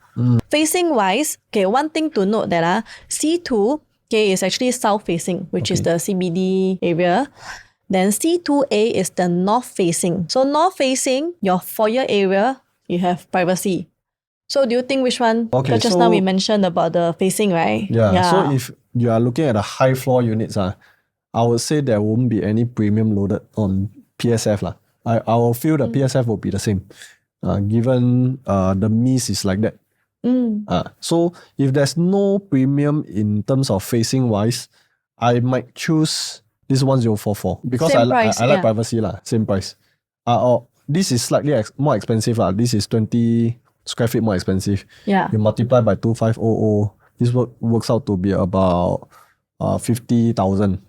Facing wise, one thing to note that C2 is actually south facing, which is the CBD area. Then C2A is the north facing. So north facing, your foyer area, you have privacy. So do you think which one? Okay, because just now we mentioned about the facing, right? Yeah. So if you are looking at the high floor units, I would say there won't be any premium loaded on PSF. I will feel the PSF will be the same, given the Mies is like that. So if there's no premium in terms of facing wise, I might choose this 1044 because I like privacy. Same price. This is slightly more expensive. This is 20 square feet more expensive. Yeah. You multiply by 2500. This works out to be about 50,000.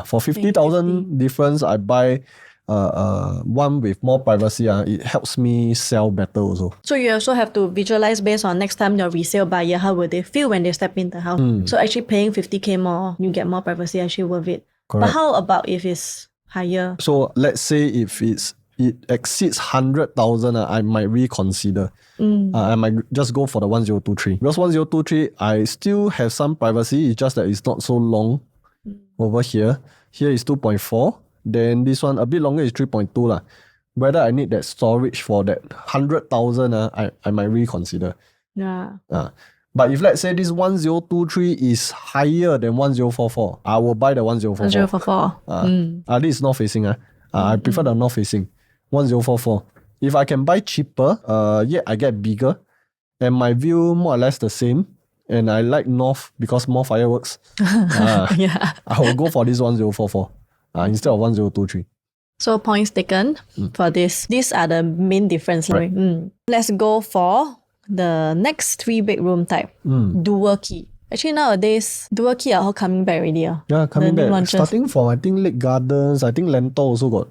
For 50,000 difference, I buy one with more privacy. It helps me sell better also. So you also have to visualize based on next time your resale buyer, how will they feel when they step in the house. So actually paying 50k more, you get more privacy, actually worth it. Correct. But how about if it's higher? So let's say if it exceeds 100,000, I might reconsider. I might just go for the 1023. Because 1023, I still have some privacy. It's just that it's not so long over here. Here is 2.4. Then this one a bit longer is 3.2. Whether I need that storage for that 100,000, I might reconsider. Yeah. But if let's say this 1023 is higher than 1044, I will buy the 1044. 1044. This is north facing. I prefer the north facing. 1044. If I can buy cheaper, I get bigger. And my view more or less the same. And I like north because more fireworks. Yeah. I will go for this 1044 instead of 1023. So points taken for this. These are the main difference. Right. Let's go for the next 3-bedroom type. Dual key. Actually nowadays, dual key are all coming back already. Yeah, coming back. Starting from I think Lake Gardens, I think Lentor also got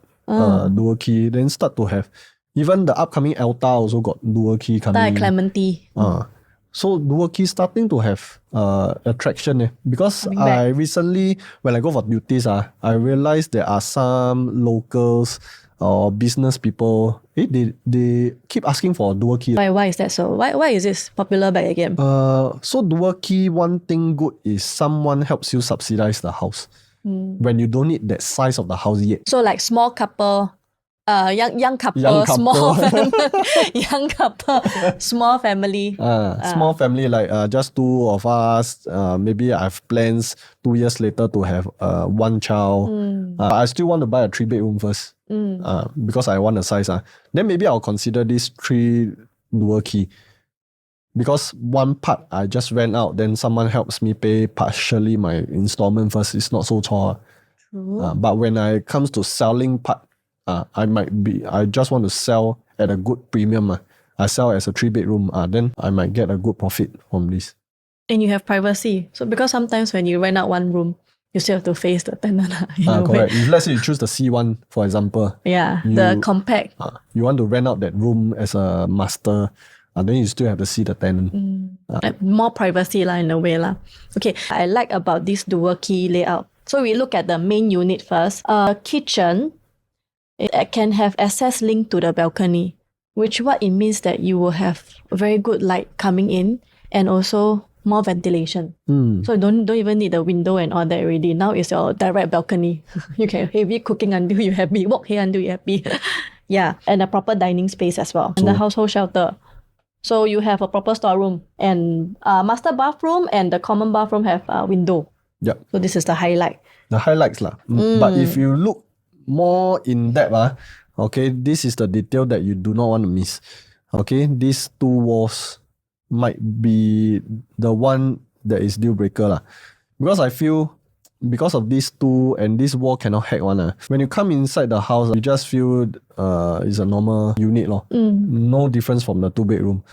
dual key. Then start to have even the upcoming Alta also got dual key coming. Clementi. So dual key starting to have attraction because I recently, when I go for duties, I realized there are some locals or business people, they keep asking for dual key. Why is that so? Why is this popular back again? So dual key, one thing good is someone helps you subsidize the house when you don't need that size of the house yet. So like small couple, young couple, small family, young couple, small family. Small family like just two of us. Maybe I have plans 2 years later to have one child. I still want to buy a 3-bedroom first because I want a size. Then maybe I'll consider this 3 dual key. Because one part I just rent out, then someone helps me pay partially my installment first. It's not so tall. But when it comes to selling part, I just want to sell at a good premium. I sell as a 3-bedroom, then I might get a good profit from this. And you have privacy. So because sometimes when you rent out one room, you still have to face the tenant. Correct. If let's say you choose the C1, for example. The compact. You want to rent out that room as a master, then you still have to see the tenant. More privacy in a way. Okay, I like about this dual key layout. So we look at the main unit first. Kitchen, it can have access link to the balcony, which what it means that you will have very good light coming in and also more ventilation. Mm. So you don't even need the window and all that already. Now it's your direct balcony. You can heavy cooking until you're happy, walk here until you're happy. Yeah, and a proper dining space as well. And the household shelter. So you have a proper storeroom and master bathroom and the common bathroom have a window. Yep. So this is the highlight. The highlights lah. But if you look more in depth, okay, this is the detail that you do not want to miss. Okay, these two walls might be the one that is deal breaker lah. Because I feel because of these two and this wall cannot hack one. When you come inside the house, you just feel it's a normal unit lor. No difference from the 2-bedroom.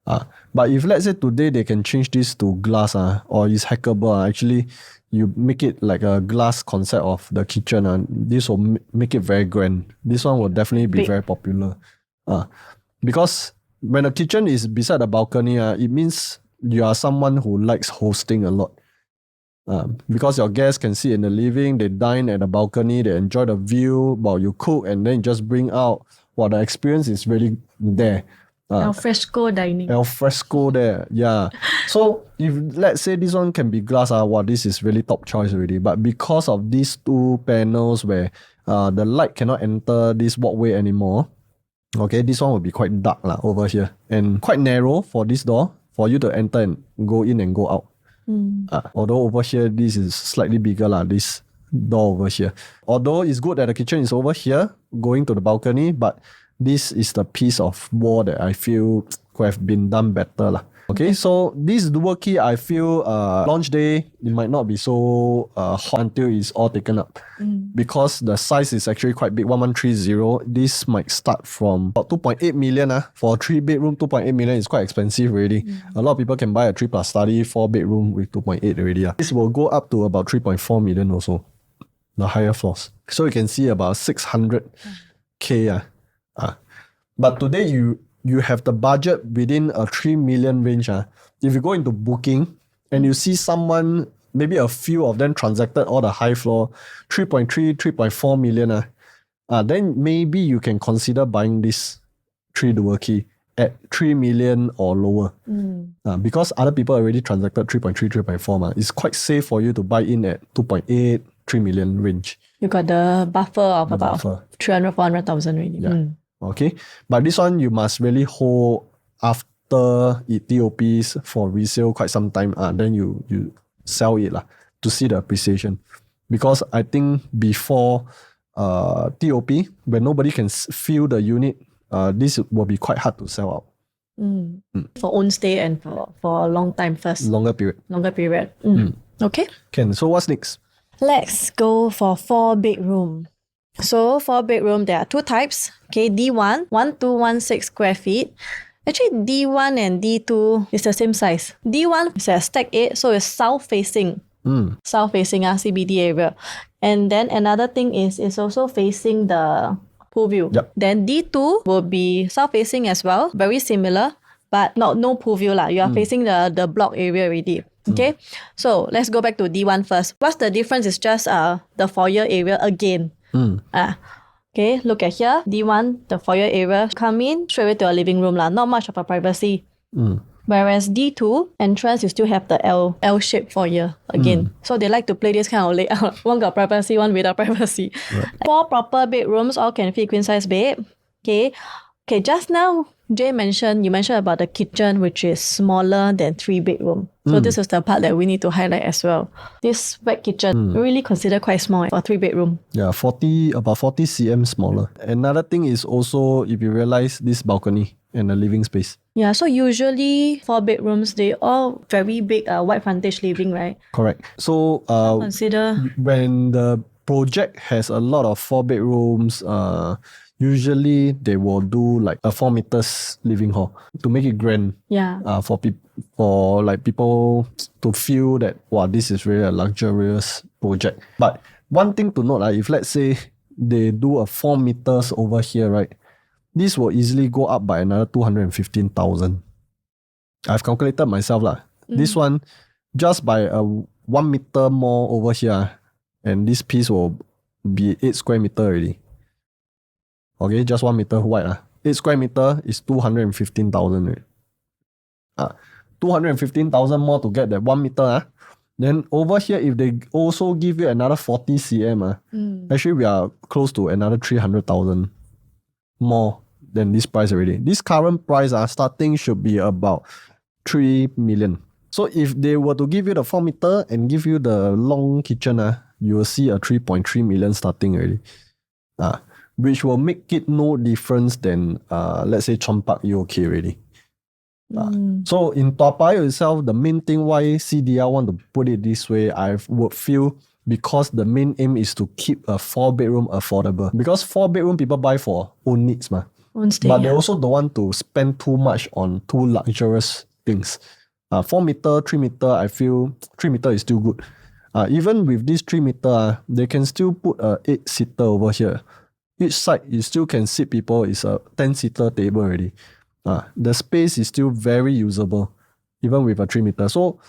But if let's say today they can change this to glass or it's hackable, actually you make it like a glass concept of the kitchen. This will make it very grand. This one will definitely be very popular. Because when a kitchen is beside the balcony, it means you are someone who likes hosting a lot. Because your guests can sit in the living, they dine at the balcony, they enjoy the view while you cook, and then you just bring out the experience is really there. Al fresco dining. Al fresco there, yeah. So if let's say this one can be glass, this is really top choice already. But because of these two panels where the light cannot enter this walkway anymore, okay, this one will be quite dark over here and quite narrow for this door for you to enter and go in and go out. Although over here, this is slightly bigger, this door over here. Although it's good that the kitchen is over here, going to the balcony, but this is the piece of wall that I feel could have been done better. Okay, so this dual key, I feel launch day, it might not be so hot until it's all taken up. Because the size is actually quite big, 1130. This might start from about 2.8 million. For a 3-bedroom, 2.8 million is quite expensive already. A lot of people can buy a 3+ study, 4-bedroom with 2.8 already. This will go up to about 3.4 million also, the higher floors. So you can see about 600K. But today you have the budget within a 3 million range. If you go into booking and you see someone, maybe a few of them transacted all the high floor, 3.3, 3.4 million, then maybe you can consider buying this 3 dual key at 3 million or lower. Because other people already transacted 3.3, 3.4. It's quite safe for you to buy in at 2.8, 3 million range. You got the buffer of about 300, 400,000 already. Yeah. Okay, but this one you must really hold after it TOPs for resale quite some time. Then you sell it to see the appreciation. Because I think before TOP, when nobody can feel the unit, this will be quite hard to sell out. For own stay and for a long time first. Longer period. Okay. So what's next? Let's go for 4-bedroom. So 4-bedroom, there are 2 types. Okay, D1, 1216 square feet. Actually, D1 and D2 is the same size. D1 is a stack 8, so it's south-facing. South-facing CBD area. And then another thing is it's also facing the pool view. Yep. Then D2 will be south-facing as well, very similar, but no pool view. You are facing the block area already. Okay, so let's go back to D1 first. What's the difference? It's just the foyer area again. Okay, look at here. D1, the foyer area, come in straight away to a living room. Not much of a privacy. Whereas D2, entrance, you still have the L-shaped foyer again. So they like to play this kind of layout. One got privacy, one without privacy. Right. 4 proper bedrooms, all can fit queen size bed. Okay, just now, you mentioned about the kitchen, which is smaller than 3-bedroom. So this is the part that we need to highlight as well. This wet kitchen, really considered quite small for 3-bedroom. Yeah, about 40 cm smaller. Another thing is also, if you realize, this balcony and the living space. Yeah, so usually 4-bedrooms, they all very big wide frontage living, right? Correct. So consider when the project has a lot of 4-bedrooms, usually they will do like a 4 meters living hall to make it grand. Yeah. For people to feel that this is really a luxurious project. But one thing to note, if let's say they do a 4 meters over here, right, this will easily go up by another 215,000. I've calculated myself This one, just by a 1 meter more over here, and this piece will be 8 square meter already. Okay, just 1 meter wide. 8 square meter is 215,000. 215,000 more to get that 1 meter. Then over here, if they also give you another 40 cm, actually we are close to another 300,000 more than this price already. This current price starting should be about 3 million. So if they were to give you the 4 meter and give you the long kitchen, you will see a 3.3 million starting already. Which will make it no difference than let's say Chuan Park UK already. So in Toa Payoh itself, the main thing why CDL want to put it this way, I would feel because the main aim is to keep a 4-bedroom affordable. Because 4-bedroom people buy for own needs, Own stay, but they also don't want to spend too much on too luxurious things. 4 meter, 3 meter, I feel 3 meter is still good. Even with this 3 meter, they can still put a 8-seater over here. Each side you still can sit people is a 10-seater table already. The space is still very usable, even with a 3 meter. So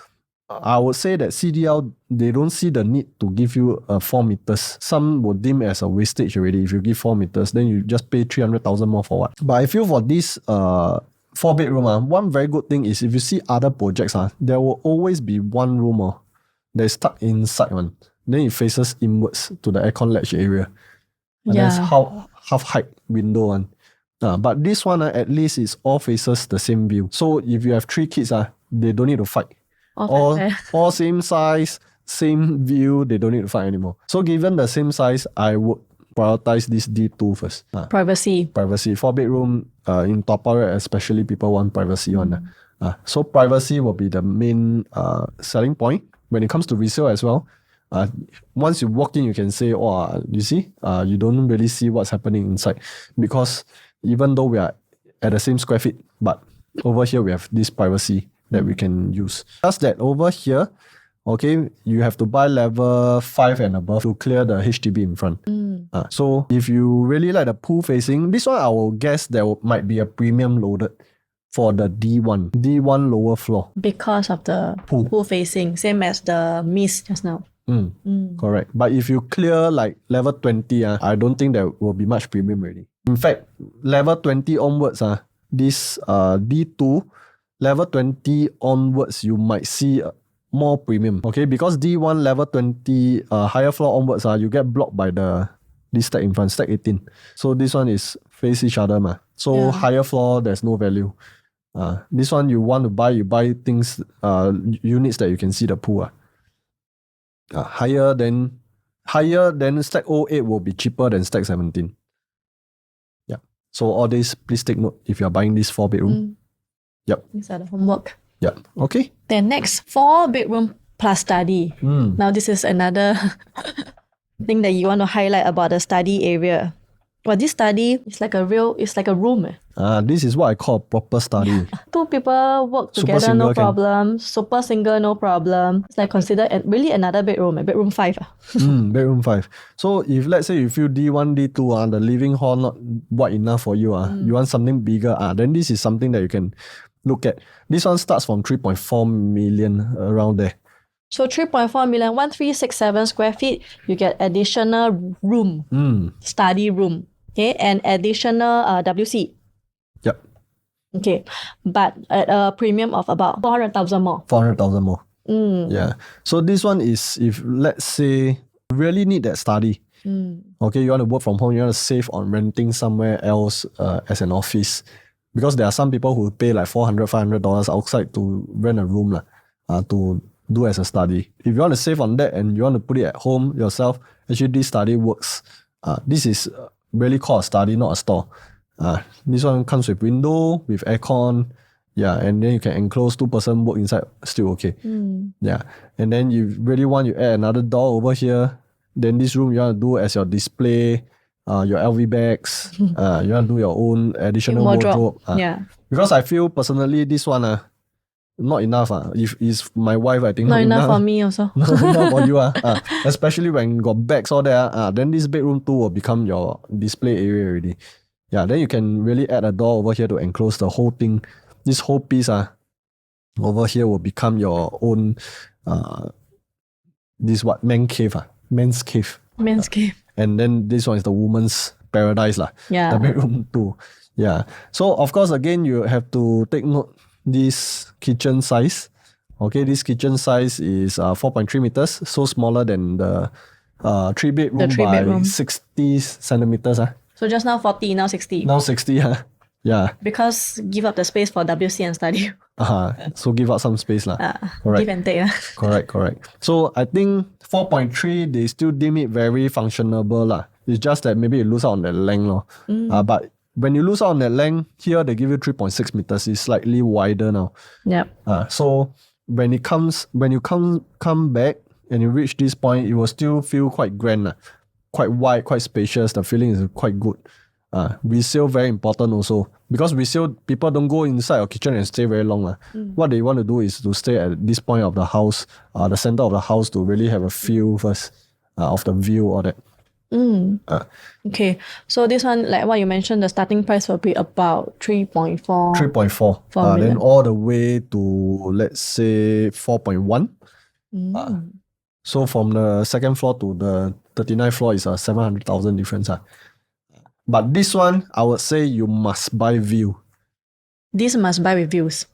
I would say that CDL, they don't see the need to give you 4 meters. Some would deem as a wastage already. If you give 4 meters, then you just pay 300,000 more for what? But I feel for this 4-bedroom, one very good thing is if you see other projects, there will always be one room that is stuck inside one. Then it faces inwards to the aircon latch area. And that's half height window one. But this one at least is all faces the same view. So if you have 3 kids, they don't need to fight. All same size, same view, they don't need to fight anymore. So given the same size, I would prioritize this D2 first. Privacy. 4-bedroom in Toa Payoh, especially people want privacy one. So privacy will be the main selling point when it comes to resale as well. Once you walk in, you can say, you see, you don't really see what's happening inside. Because even though we are at the same square feet, but over here we have this privacy that we can use. Just that over here, okay, you have to buy level 5 and above to clear the HDB in front. So if you really like the pool facing, this one I will guess there might be a premium loaded for the D1 lower floor. Because of the pool facing, same as the Miss just now. Correct. But if you clear like level 20, I don't think there will be much premium already. In fact, level 20 onwards, this D2, level 20 onwards, you might see more premium. Okay, because D1 level 20, higher floor onwards, you get blocked by this stack in front, stack 18. So this one is face each other. So higher floor, there's no value. This one you want to buy, you buy things, units that you can see the pool. Higher than stack 08 will be cheaper than stack 17. Yeah. So all this, please take note if you're buying this 4-bedroom. Yep. These are the homework. Yep. Okay. Then next, 4-bedroom plus study. Now this is another thing that you want to highlight about the study area. Well, this study is like a room. This is what I call a proper study. 2 people work together, no problem. Super single, no problem. It's like considered really another bedroom, bedroom 5. Bedroom 5. So if let's say you feel D1, D2, the living hall not wide enough for you, you want something bigger, then this is something that you can look at. This one starts from 3.4 million around there. So 3.4 million, 1367 square feet, you get additional room, study room, okay, and additional WC. Yep. Okay, but at a premium of about 400,000 more. 400,000 more. Yeah. So this one is if let's say you really need that study. Okay, you want to work from home, you want to save on renting somewhere else as an office. Because there are some people who pay like $400, $500 outside to rent a room to do as a study. If you want to save on that and you want to put it at home yourself, actually this study works. This is really called a study, not a store. This one comes with window, with aircon, and then you can enclose 2-person work inside, still okay. Yeah, and then you really want you add another door over here, then this room you want to do as your display, your LV bags, you want to do your own additional wardrobe. Because I feel personally this one not enough. If it's my wife, I think not enough for me also. Not enough for you. Especially when you got bags all there. Then this bedroom 2 will become your display area already. Yeah, then you can really add a door over here to enclose the whole thing. This whole piece over here will become your own men's cave. Men's cave. And then this one is the woman's paradise. The bedroom 2. Yeah. So of course again you have to take note this kitchen size. Okay, this kitchen size is 4.3 meters, so smaller than the 3-bedroom by 60 centimeters. So just now 40, now 60. Now 60. Yeah. Because give up the space for WC and study. So give up some space. Correct. Give and take. Correct. So I think 4.3, they still deem it very functionable. It's just that maybe you lose out on that length. But when you lose out on that length, here they give you 3.6 meters. It's slightly wider now. Yep. So when you come back and you reach this point, it will still feel quite grand, quite wide, quite spacious. The feeling is quite good. Resale very important also, because resale people don't go inside your kitchen and stay very long. What they want to do is to stay at this point of the house, the center of the house, to really have a feel first of the view or that. Okay, so this one, like what you mentioned, the starting price will be about 3.4. 3.4. Then all the way to, let's say, 4.1. So from the second floor to the 39th floor is a 700,000 difference. But this one, I would say you must buy view. This must buy with views.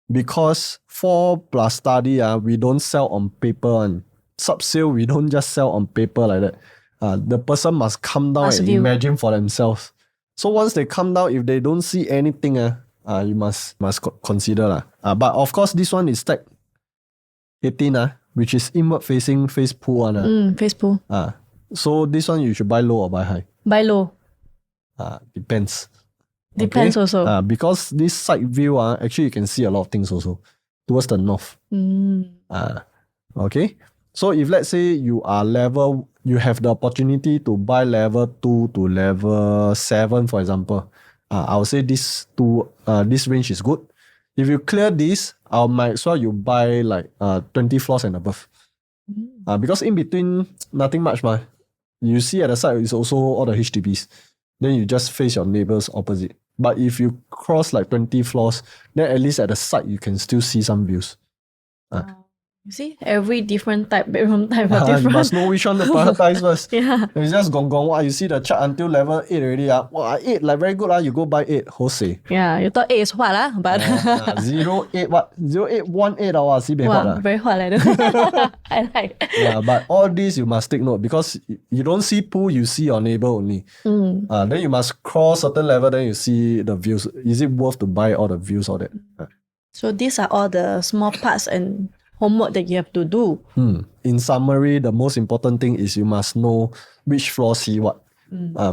Because 4 plus study, we don't sell on paper. And sub-sale, we don't just sell on paper like that. The person must come down and imagine for themselves. So once they come down, if they don't see anything, you must consider. But of course, this one is stack 18, which is inward facing face pool. Face pool. So this one you should buy low or buy high? Buy low. Depends. Depends also. Because this side view, actually you can see a lot of things also towards the north. Okay. So if let's say you have the opportunity to buy level 2 to level 7, for example, I would say this range is good. If you clear this, I might as well you buy like 20 floors and above. Because in between, nothing much. You see at the side is also all the HDBs. Then you just face your neighbors opposite. But if you cross like 20 floors, then at least at the side you can still see some views. You see, every different bedroom type are different. You must know which one to prioritize first. Yeah. It's just gong. You see the chart until level 8 already. 8 like very good. You go buy 8. Hosei. Yeah, you thought 8 is what? But 08 what? 0818 sibei very hot like that. I like. Yeah, but all these you must take note, because you don't see pool, you see your neighbor only. Then you must cross certain level, then you see the views. Is it worth to buy all the views or that? So these are all the small parts and homework that you have to do. In summary, the most important thing is you must know which floor see what.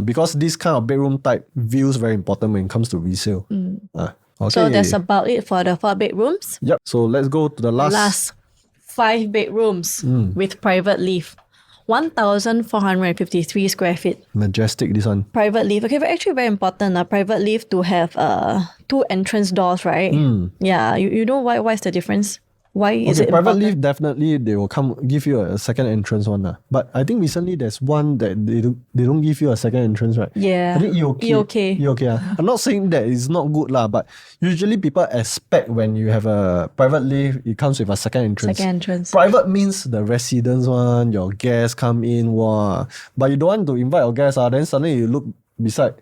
Because this kind of bedroom type view is very important when it comes to resale. Okay. So that's about it for the 4 bedrooms. Yep. So let's go to the last 5 bedrooms with private lift. 1,453 square feet. Majestic, this one. Private lift. Okay, but actually very important. Private lift to have 2 entrance doors, right? Yeah. You know why is the difference? Why is it private important? lift, definitely they will come give you a second entrance one. But I think recently there's one that they don't give you a second entrance, right? Yeah. I think EOK. I'm not saying that it's not good, but usually people expect when you have a private lift, it comes with a second entrance. Private means the residence one, your guests come in, but you don't want to invite your guests, then suddenly you look beside.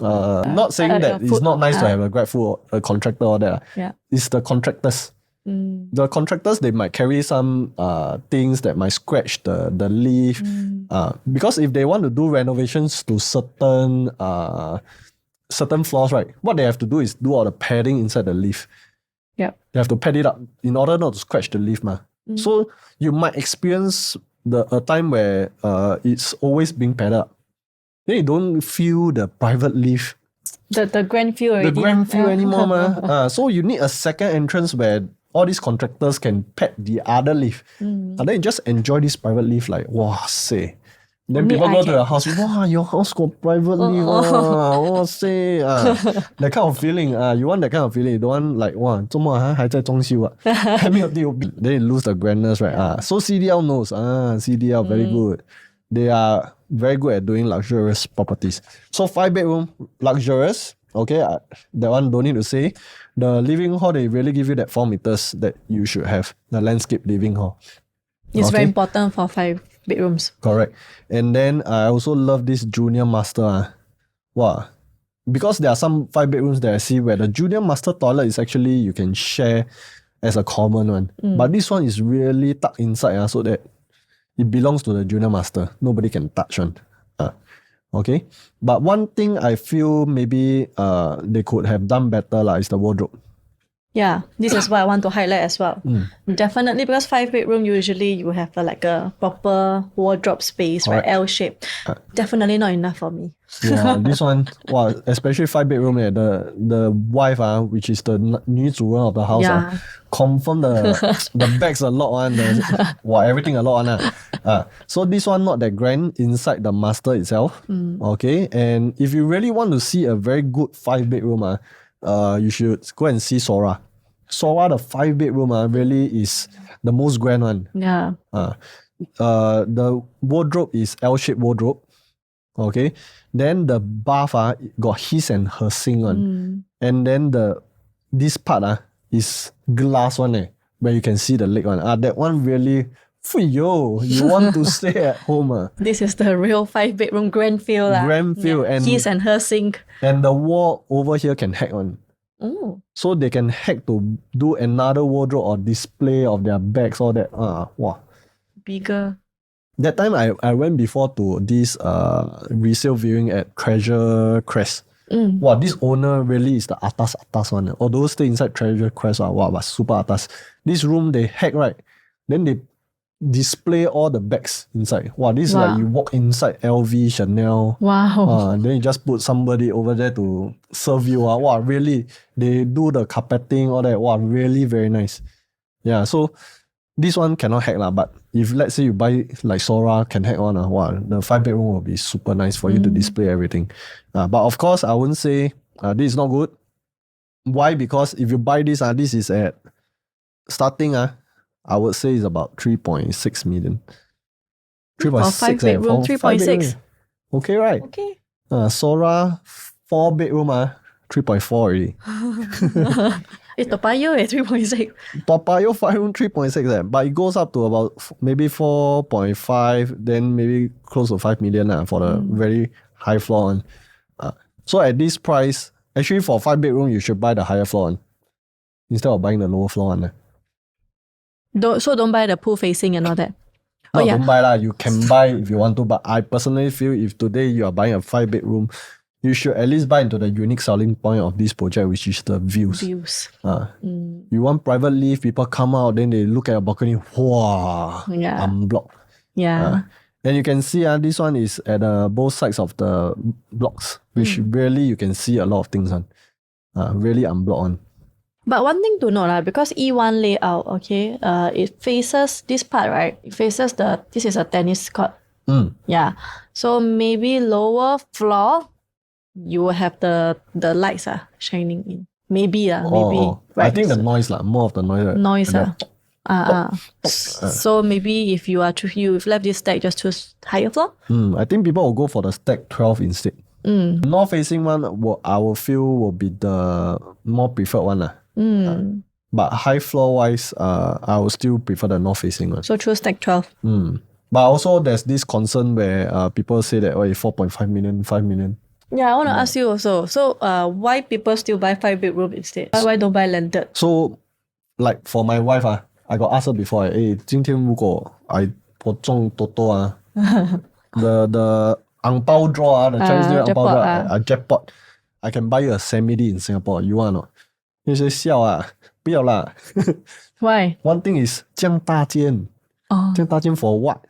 Not saying that it's not nice to have a grab food or a contractor or that. Yeah. It's the contractors. The contractors, they might carry some things that might scratch the lift. Because if they want to do renovations to certain floors, right, what they have to do is do all the padding inside the lift. Yep. They have to pad it up in order not to scratch the lift. So you might experience a time where it's always being padded up. Then you don't feel the private lift. The grand feel already. The grand feel anymore. So you need a second entrance where all these contractors can pad the other lift. And then you just enjoy this private lift like, say. Then people go to your house, your house got private lift. Say. That kind of feeling. You want that kind of feeling. You don't want like, 周末还在装修还没有 DOB. Then you lose the grandness, right? So CDL knows. CDL very good. They are very good at doing luxurious properties. So 5 bedroom, luxurious. Okay, that one don't need to say. The living hall, they really give you that 4 meters that you should have. The landscape living hall. It's very important for 5 bedrooms. Correct. And then I also love this junior master. because there are some 5 bedrooms that I see where the junior master toilet is actually you can share as a common one. But this one is really tucked inside so that it belongs to the junior master. Nobody can touch one. Okay. But one thing I feel maybe they could have done better is the wardrobe. Yeah, this is what I want to highlight as well. Definitely, because 5 bedroom usually you have like a proper wardrobe space, right? L shape. Definitely not enough for me. Yeah, this one, wow, especially 5 bedroom, the wife which is the 女主人 of the house, confirm the bags a lot one, everything a lot one. So this one not that grand inside the master itself. Okay, and if you really want to see a very good 5 bedroom, you should go and see Sora. Sora, the 5 bedroom really is the most grand one. Yeah. The wardrobe is L-shaped wardrobe. Okay. Then the bath got his and her sink one. And then this part is glass one where you can see the leg one. That one really you want to stay at home. This is the real 5 bedroom grand feel. Grand feel. And his and her sink. And the wall over here can hack one. So they can hack to do another wardrobe or display of their bags, all that. Wow. Bigger. That time I went before to this resale viewing at Treasure Crest. Wow, this owner really is the atas one. Although stay inside Treasure Crest, wow, but super atas. This room they hack, right? Then they display all the bags inside. Wow, this is like you walk inside LV, Chanel. Wow. Then you just put somebody over there to serve you. Wow, really, they do the carpeting, all that. Wow, really very nice. Yeah, so this one cannot hack but if let's say you buy like Sora can hack one, wow, the 5 bedroom will be super nice for you to display everything. But of course, I wouldn't say this is not good. Why? Because if you buy this, this is at starting, I would say it's about 3.6 million. 3.6 5 bedroom, 3.6. Okay, right? Okay. Sora 4 bedroom, 3.4 already. It's Toa Payoh 3.6. Toa Payoh 5 room 3.6 but it goes up to about maybe 4.5, then maybe close to 5 million for the very high floor one. So at this price, actually for 5 bedroom, you should buy the higher floor one instead of buying the lower floor one. Don't buy the pool facing and all that. No, don't buy you can buy if you want to, but I personally feel if today you are buying a 5 bedroom, you should at least buy into the unique selling point of this project, which is the views. You want private lift, people come out, then they look at your balcony, wow, unblocked. Yeah. And you can see this one is at both sides of the blocks, which really you can see a lot of things on. Really unblocked on. But one thing to note, because E1 layout, okay, it faces this part, right? It faces this is a tennis court. Yeah. So maybe lower floor, you will have the lights shining in. Maybe. Right. I think the noise, more of the noise. So maybe if you've left this stack, just choose higher floor. I think people will go for the stack 12 instead. North facing one, I will feel will be the more preferred one. But high floor wise, I will still prefer the north facing one. So choose stack 12. But also there's this concern where people say that 4.5 million, 5 million. Yeah, I want to ask you also. So why people still buy 5 bedroom instead? Why don't buy landed? So like for my wife, I got asked her before, 今天如果我中 Toto the Ang Pao draw, the Chinese New Year Ang Pao draw, jackpot, I can buy you a semi-D in Singapore. You want or not? You say 笑不要啦. Why? One thing is 这样大间. 这样大间 for what?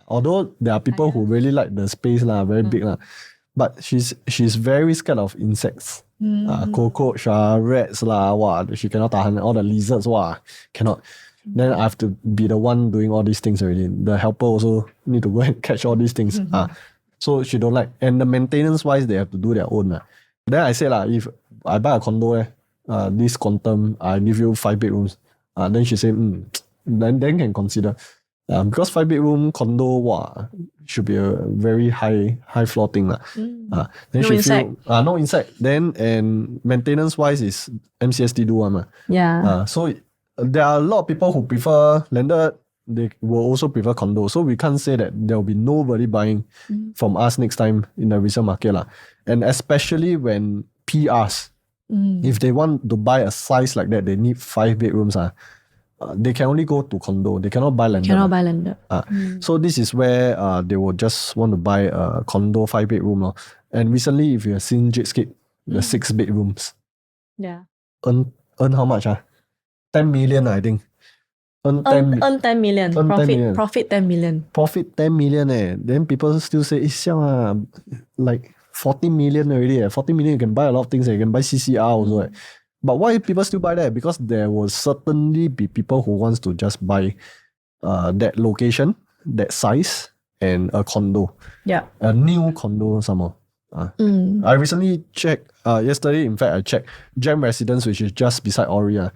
Although there are people who really like the space very big but she's very scared of insects. Cockroach, rats she cannot tahan. All the lizards, cannot. Then I have to be the one doing all these things already. The helper also need to go and catch all these things. So she don't like. And the maintenance wise, they have to do their own. Then I say if I buy a condo, this quantum, I give you 5 bedrooms. Then she say, then can consider. Because 5 bedroom condo, should be a very high floor thing. Then no inside. No inside. Then and maintenance wise is MCSD do one. Yeah. So there are a lot of people who prefer landed. they will also prefer condo. So we can't say that there will be nobody buying from us next time in the resale market lah. And especially when PRs, if they want to buy a size like that, they need 5 bedrooms. They can only go to condo. They cannot buy landed. Cannot buy landed. So this is where they will just want to buy a condo 5 bedroom. And recently, if you have seen Jadescape, the 6 bedrooms. Yeah. Earn how much? 10 million, I think. Earn 10 million. Earn 10 Profit, million. profit 10 million. Profit 10 million. Then people still say, like 40 million already. 40 million, you can buy a lot of things. You can buy CCR also. But why people still buy that? Because there will certainly be people who wants to just buy that location, that size, and a condo. Yeah. A new condo some more. I recently checked, yesterday in fact I checked Gem Residence, which is just beside Orie.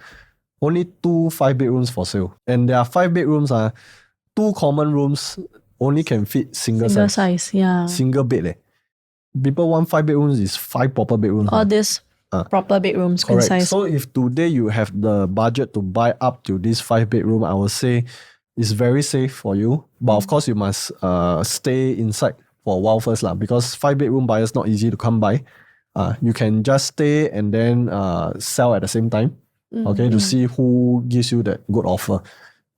Only 2 5 bedrooms for sale. And there are 5 bedrooms, 2 common rooms only can fit single size. Yeah. Single bed. People want 5 bedrooms is 5 proper bedrooms. All this proper bedrooms, queen size. So if today you have the budget to buy up to this 5 bedroom, I would say it's very safe for you. But of course you must stay inside for a while first because 5 bedroom buyers not easy to come by. You can just stay and then sell at the same time. To see who gives you that good offer.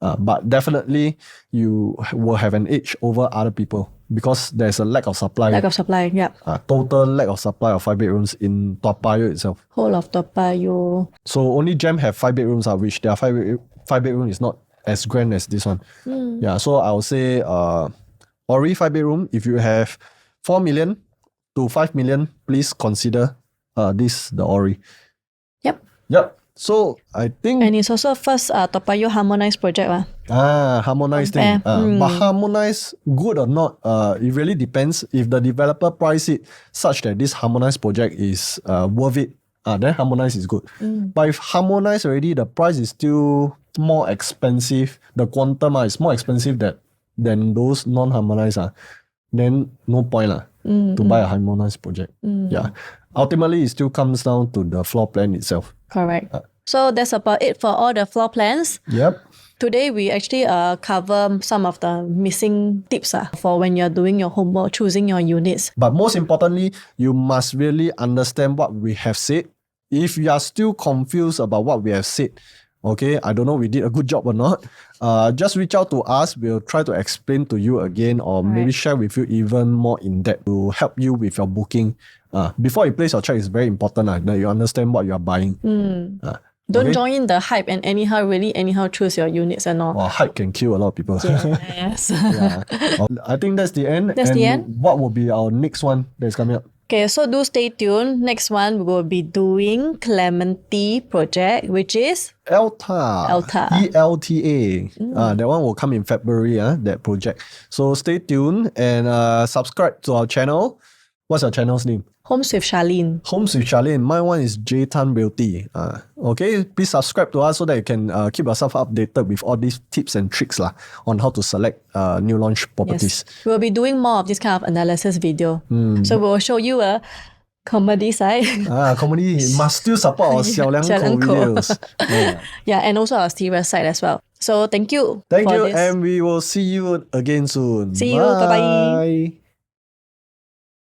But definitely you will have an edge over other people because there's a lack of supply. Lack of supply, yeah. Total lack of supply of 5 bedrooms in Toa Payoh itself. Whole of Toa Payoh. So only Gem have 5 bedrooms, which their 5 bedroom is not as grand as this one. Yeah, so I would say Orie 5 bedroom, if you have 4 million to 5 million, please consider the Orie. Yep. So I think... And it's also first Toa Payoh harmonized project. Harmonized thing. But harmonized, good or not, it really depends. If the developer price it such that this harmonized project is worth it, then harmonized is good. But if harmonized already, the price is still more expensive. The quantum is more expensive than those non-harmonized. Then no point to buy a harmonized project. Yeah. Ultimately, it still comes down to the floor plan itself. Correct. So that's about it for all the floor plans. Yep. Today, we actually cover some of the missing tips for when you're doing your homework, choosing your units. But most importantly, you must really understand what we have said. If you are still confused about what we have said, okay, I don't know we did a good job or not, just reach out to us. We'll try to explain to you again or maybe share with you even more in depth to help you with your booking. Before you place your check, it's very important that you understand what you are buying. Don't join in the hype and anyhow choose your units and all. Hype can kill a lot of people. Yes. I think that's the end. The end. What will be our next one that's coming up? Okay, so do stay tuned. Next one, we will be doing Clementi project, which is ELTA. ELTA. That one will come in February, that project. So stay tuned and subscribe to our channel. What's your channel's name? Homes with Charlene. Homes with Charlene. My one is J Tan Realty. Okay, please subscribe to us so that you can keep yourself updated with all these tips and tricks on how to select new launch properties. Yes. We'll be doing more of this kind of analysis video. So we'll show you a comedy side. Comedy must still support our 小两口 videos. Yeah, and also our serious side as well. So thank you. Thank you, and we will see you again soon. See you. Bye-bye.